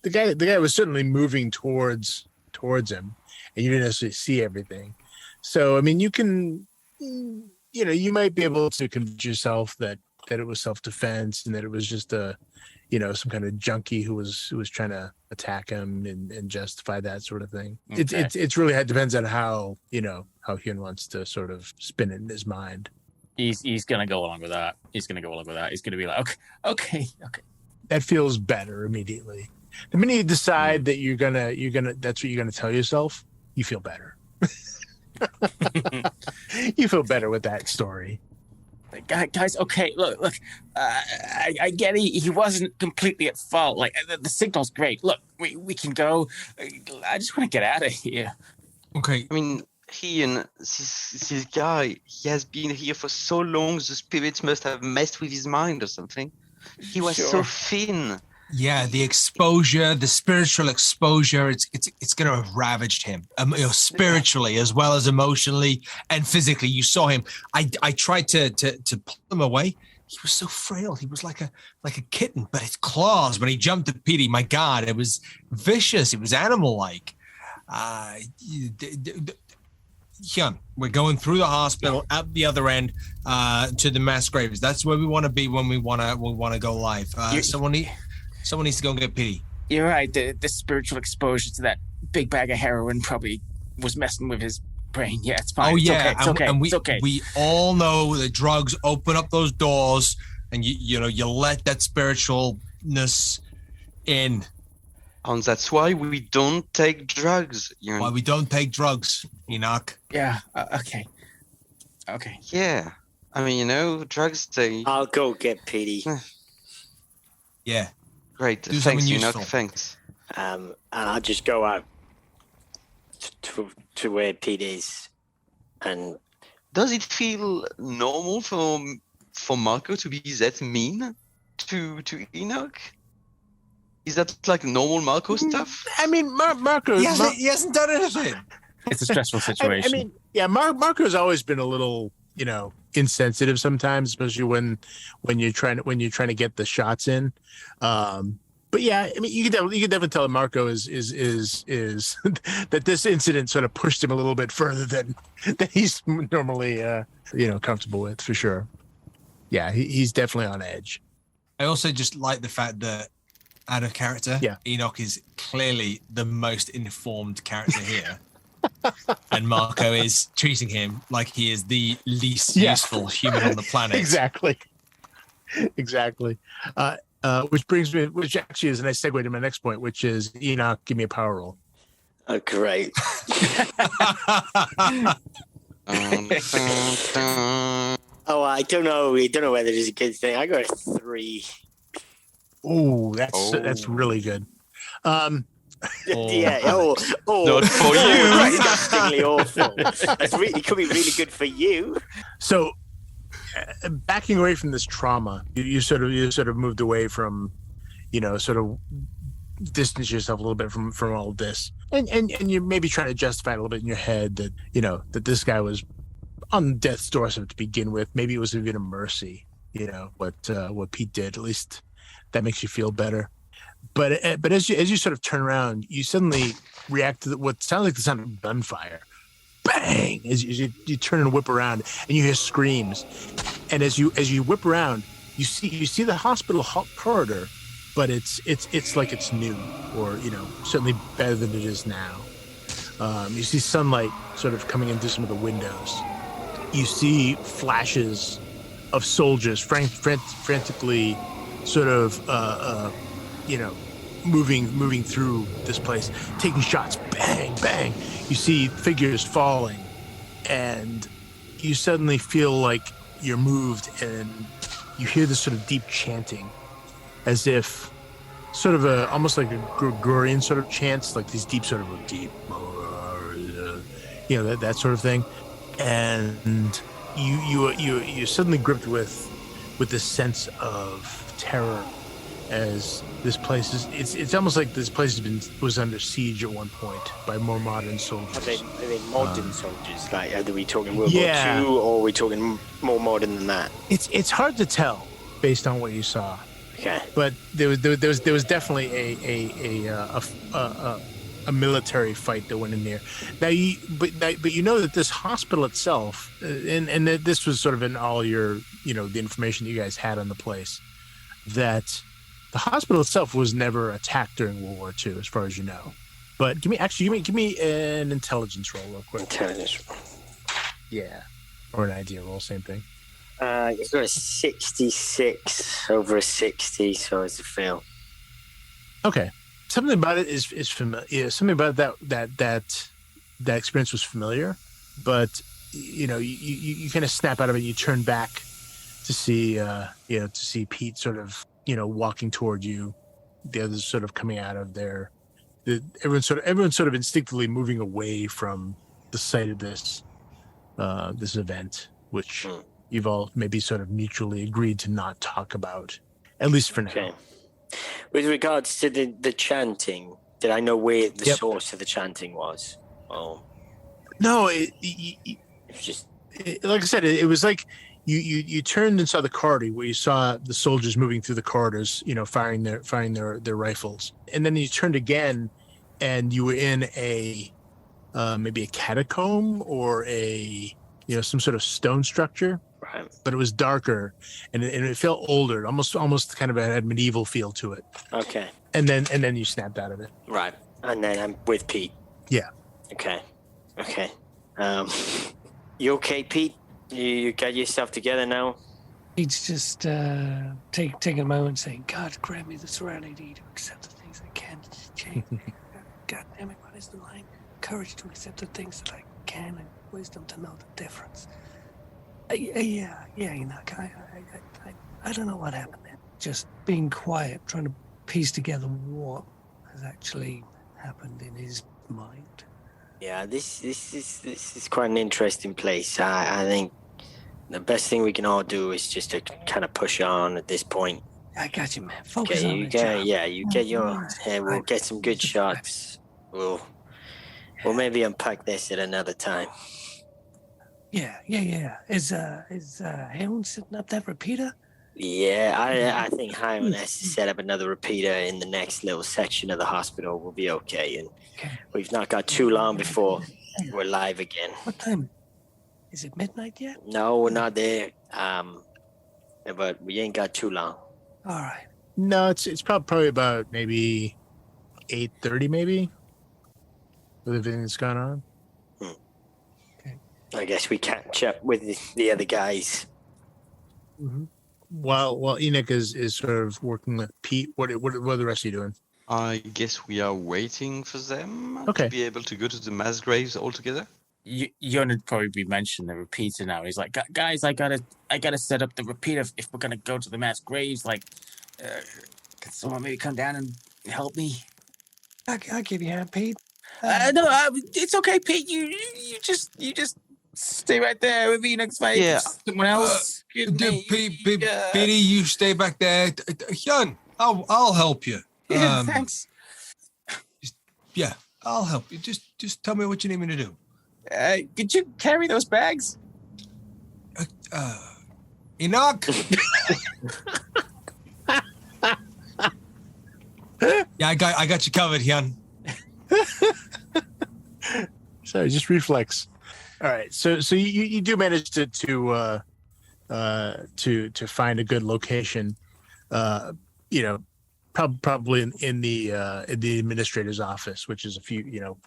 The guy was certainly moving towards him, and you didn't necessarily see everything. So, I mean, you can, you know, you might be able to convince yourself that it was self-defense and that it was just some kind of junkie who was trying to attack him and justify that sort of thing. Okay. It's really, it depends on how Hyeon wants to sort of spin it in his mind. He's gonna go along with that. He's gonna be like, okay. That feels better immediately. The minute you decide that you're gonna that's what you're gonna tell yourself, you feel better. You feel better with that story. Guys, okay, look, I get he wasn't completely at fault. Like, the signal's great. Look, we can go. I just want to get out of here. Okay. I mean, this guy, he has been here for so long, the spirits must have messed with his mind or something. He was so thin. Yeah, the exposure, the spiritual exposure, it's going to have ravaged him, spiritually as well as emotionally and physically. You saw him. I tried to pull him away. He was so frail. He was like a kitten, but his claws when he jumped at Petey, my God, it was vicious. It was animal-like. Hyeon, we're going through the hospital at the other end to the mass graves. That's where we want to be when we want to go live. Someone needs to go and get Petey. You're right. The spiritual exposure to that big bag of heroin probably was messing with his brain. Yeah, it's fine. Oh, yeah. It's okay. It's okay. We all know that drugs open up those doors, and you let that spiritualness in. And that's why we don't take drugs. Why we don't take drugs, Enoch. Yeah. Okay. Yeah. I mean, drugs, they... I'll go get Petey. Yeah. Great. Do thanks, something Enoch. useful. Thanks. And I'll just go out to where Pete is. And does it feel normal for Marco to be that mean to Enoch? Is that like normal Marco stuff? I mean, Marco... He hasn't done anything. It's a stressful situation. I mean, yeah, Marco's always been a little, insensitive sometimes, especially when you're trying to get the shots in. But yeah, I mean, you can definitely tell Marco is that this incident sort of pushed him a little bit further than he's normally comfortable with, for sure. Yeah, he's definitely on edge. I also just like the fact that, out of character, Enoch is clearly the most informed character here. And Marco is treating him like he is the least useful human on the planet. Exactly. Which actually is a nice segue to my next point, which is Enoch, give me a power roll. Oh, great. Oh, I don't know. I don't know whether it's a good thing. I got a 3. Ooh, that's really good. Yeah. Oh, Not for you. Disgustingly awful. It could be really good for you. So, backing away from this trauma, you sort of moved away from, sort of distance yourself a little bit from all of this, and you're maybe trying to justify it a little bit in your head that that this guy was on death's doorstep to begin with. Maybe it was even a mercy, what Pete did. At least that makes you feel better. But as you sort of turn around, you suddenly react to what sounds like the sound of gunfire. Bang! As you turn and whip around, and you hear screams. And as you whip around, you see the hospital corridor, but it's like it's new, or certainly better than it is now. You see sunlight sort of coming in through some of the windows. You see flashes of soldiers frantically sort of moving through this place, taking shots. Bang, bang. You see figures falling, and you suddenly feel like you're moved, and you hear this sort of deep chanting, as if sort of almost like a Gregorian sort of chants, like these deep sort of deep, that sort of thing. And you're suddenly gripped with this sense of terror, as this place is. It's almost like this place was under siege at one point by more modern soldiers. Are they modern soldiers? Like, are we talking World War Yeah. II, or are we talking more modern than that? It's hard to tell based on what you saw, Okay. but there was definitely a military fight that went in there. Now but you know that this hospital itself, and that this was sort of in all your the information that you guys had on the place, that the hospital itself was never attacked during World War II, as far as you know. But give me an intelligence roll real quick. Intelligence. Yeah, or an idea roll, same thing. You've got a 66 over a 60, so it's a fail. Okay, something about it is familiar. Yeah, something about that experience was familiar, but you kind of snap out of it. You turn back to see Pete sort of walking toward you, the others sort of coming out of everyone's sort of instinctively moving away from the site of this event, which you've all maybe sort of mutually agreed to not talk about, at least for now. Okay. With regards to the chanting, did I know where the source of the chanting was? Oh, no, it's just like I said, it was like you turned and saw the corridor where you saw the soldiers moving through the corridors, firing their rifles, and then you turned again, and you were in maybe a catacomb or some sort of stone structure. right. But it was darker, and it felt older, almost kind of had medieval feel to it. Okay. And then you snapped out of it. Right. And then I'm with Pete. Yeah. Okay. You okay, Pete? You got yourself together now? He's just taking a moment saying, God, grant me the serenity to accept the things I can change. God damn it, what is the line? Courage to accept the things that I can, and wisdom to know the difference. Yeah, Enoch, I don't know what happened there. Just being quiet, trying to piece together what has actually happened in his mind. Yeah, this is quite an interesting place. I think the best thing we can all do is just to kind of push on at this point. I got you, man. Focus on You the job. get yours. We'll get some good shots. We'll maybe unpack this at another time. Yeah. Is Hyeon sitting up that repeater? Yeah, I think Hyeon has to set up another repeater in the next little section of the hospital. We'll be okay, and we've not got too long before we're live again. What time? Is it midnight yet? No, we're not there. But we ain't got too long. All right. No, it's probably about maybe 8:30, maybe, with everything that's gone on. I guess we catch up with the other guys. Mm-hmm. While Enoch is sort of working with Pete, what are the rest of you doing? I guess we are waiting for them Okay. to be able to go to the mass graves all together. Yon would probably be mentioning the repeater now. He's like, guys, I gotta set up the repeater if we're gonna go to the mass graves. Like, can someone maybe come down and help me? I'll give you a hand, Pete. No, it's okay, Pete. You just stay right there with Enoch's mate. Yeah. Someone else. Petey, you stay back there. Hyeon, I'll help you. Yeah, thanks. Yeah, I'll help you. Just tell me what you need me to do. Could you carry those bags? Enoch. Yeah, I got you covered, Hyeon. Sorry, just reflex. All right, so you do manage to find a good location. Probably in the administrator's office, which is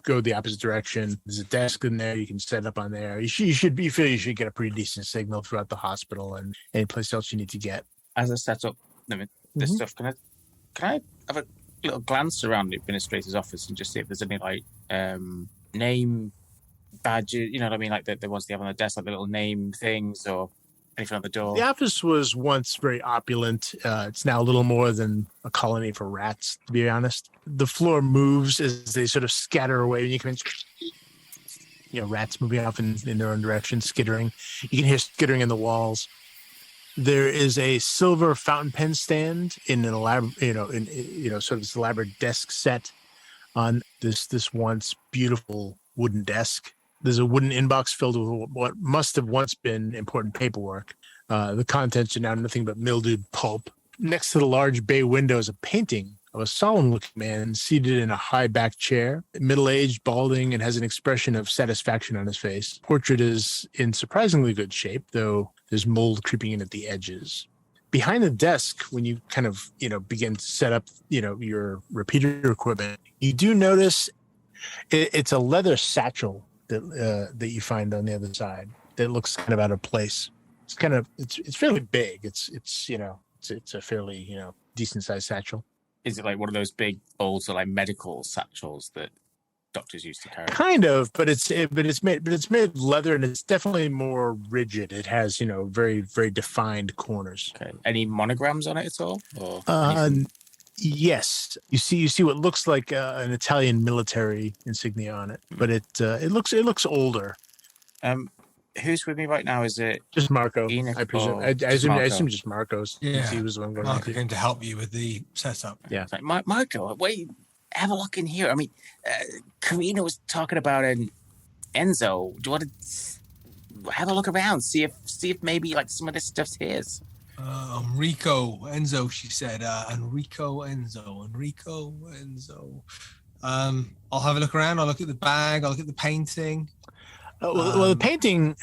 go the opposite direction. There's a desk in there. You can set up on there. You should get a pretty decent signal throughout the hospital and any place else you need to get. As I set up this stuff, can I have a little glance around the administrator's office and just see if there's any like name badges, you know what I mean, like the ones they have on the desk, like the little name things or anything on the door? The office was once very opulent. It's now a little more than a colony for rats, to be honest. The floor moves as they sort of scatter away. When you come in, rats moving off in their own direction, skittering. You can hear skittering in the walls. There is a silver fountain pen stand in an elaborate, sort of this elaborate desk set on this once beautiful wooden desk. There's a wooden inbox filled with what must have once been important paperwork. The contents are now nothing but mildewed pulp. Next to the large bay window is a painting of a solemn-looking man seated in a high-backed chair, middle-aged, balding, and has an expression of satisfaction on his face. Portrait is in surprisingly good shape, though there's mold creeping in at the edges. Behind the desk, when you kind of, begin to set up, your repeater equipment, you do notice it's a leather satchel that you find on the other side that looks kind of out of place. It's fairly big. It's a fairly decent sized satchel. Is it like one of those big old medical satchels that doctors used to carry? Kind of, but it's made of leather and it's definitely more rigid. It has very very defined corners. Okay. Any monograms on it at all? Or yes, you see what looks like an Italian military insignia on it, but it looks older. Who's with me right now? Is it just Marco? Enoch, I presume. I assume just Marco's. Yeah, he was the one going. Marco came to help you with the setup. Yeah, it's like Marco. Wait, have a look in here. I mean, Corrina was talking about Enzo. Do you want to have a look around? See if maybe like some of this stuff's his. Enzo, she said. Enrico Enzo. I'll have a look around. I'll look at the bag. I'll look at the painting. Well, the painting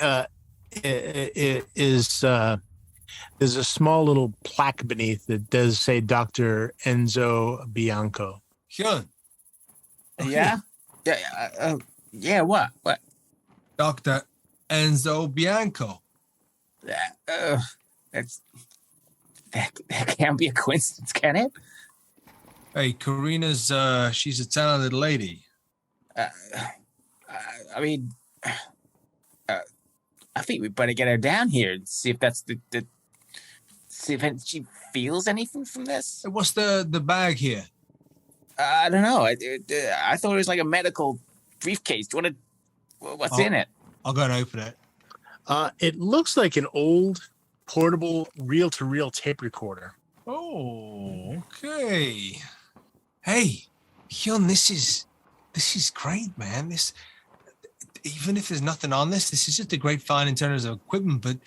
is there's a small little plaque beneath that does say Dr. Enzo Bianco. Hyeon. Yeah? Yeah, what? Dr. Enzo Bianco. That can't be a coincidence, can it? Hey, Corrina's she's a talented lady. I mean, I think we better get her down here and see if that's see if she feels anything from this. What's the bag here? I don't know. I thought it was like a medical briefcase. Do you want to? What's in it? I'll go and open it. It looks like an old portable reel-to-reel tape recorder. Oh, okay. Hey, Hyeon, this is great, man. Even if there's nothing on this is just a great find in terms of equipment. But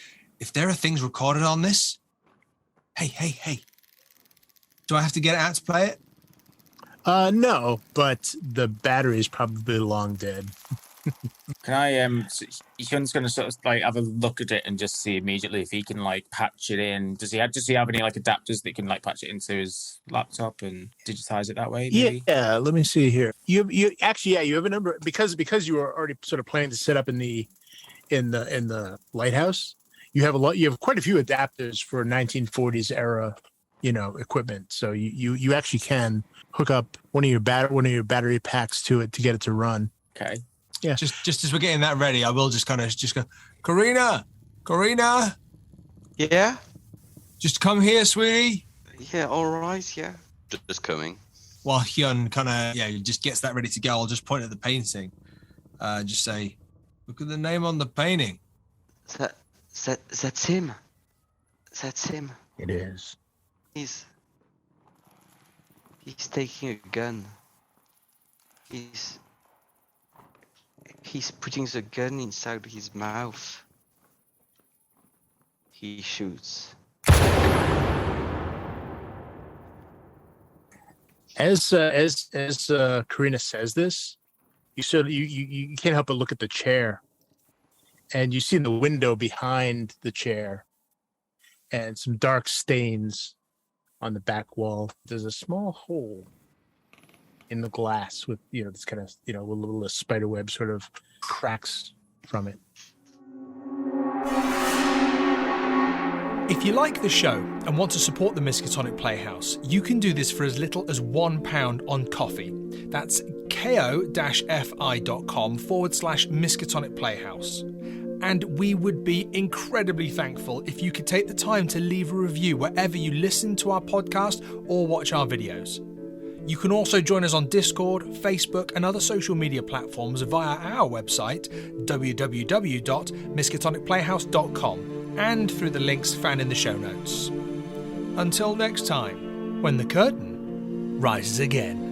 if there are things recorded on this, hey, do I have to get it out to play it? No, but the battery is probably long dead. Can I Hyun's gonna sort of like have a look at it and just see immediately if he can like patch it in. Does he have any like adapters that can like patch it into his laptop and digitize it that way? Maybe? Yeah, let me see here. You actually you have a number because you were already sort of planning to set up in the lighthouse. you have quite a few adapters for 1940s era, equipment. So you actually can hook up one of your battery packs to it to get it to run. Okay. Yeah. Just as we're getting that ready, I will just go, Corrina, Yeah? just come here, sweetie. Yeah, alright, yeah. Just coming. While Hyeon just gets that ready to go, I'll just point at the painting. Just say, look at the name on the painting. That's him. That's him. It is. He's taking a gun. He's putting the gun inside his mouth. He shoots. As Corrina says this, you can't help but look at the chair, and you see in the window behind the chair, and some dark stains on the back wall. There's a small hole in the glass with this kind of a little spider web sort of cracks from it. If you like the show and want to support the Miskatonic Playhouse, you can do this for as little as £1 on Coffee. That's ko-fi.com/Miskatonic Playhouse. And we would be incredibly thankful if you could take the time to leave a review wherever you listen to our podcast or watch our videos. You can also join us on Discord, Facebook, and other social media platforms via our website, www.miskatonicplayhouse.com, and through the links found in the show notes. Until next time, when the curtain rises again.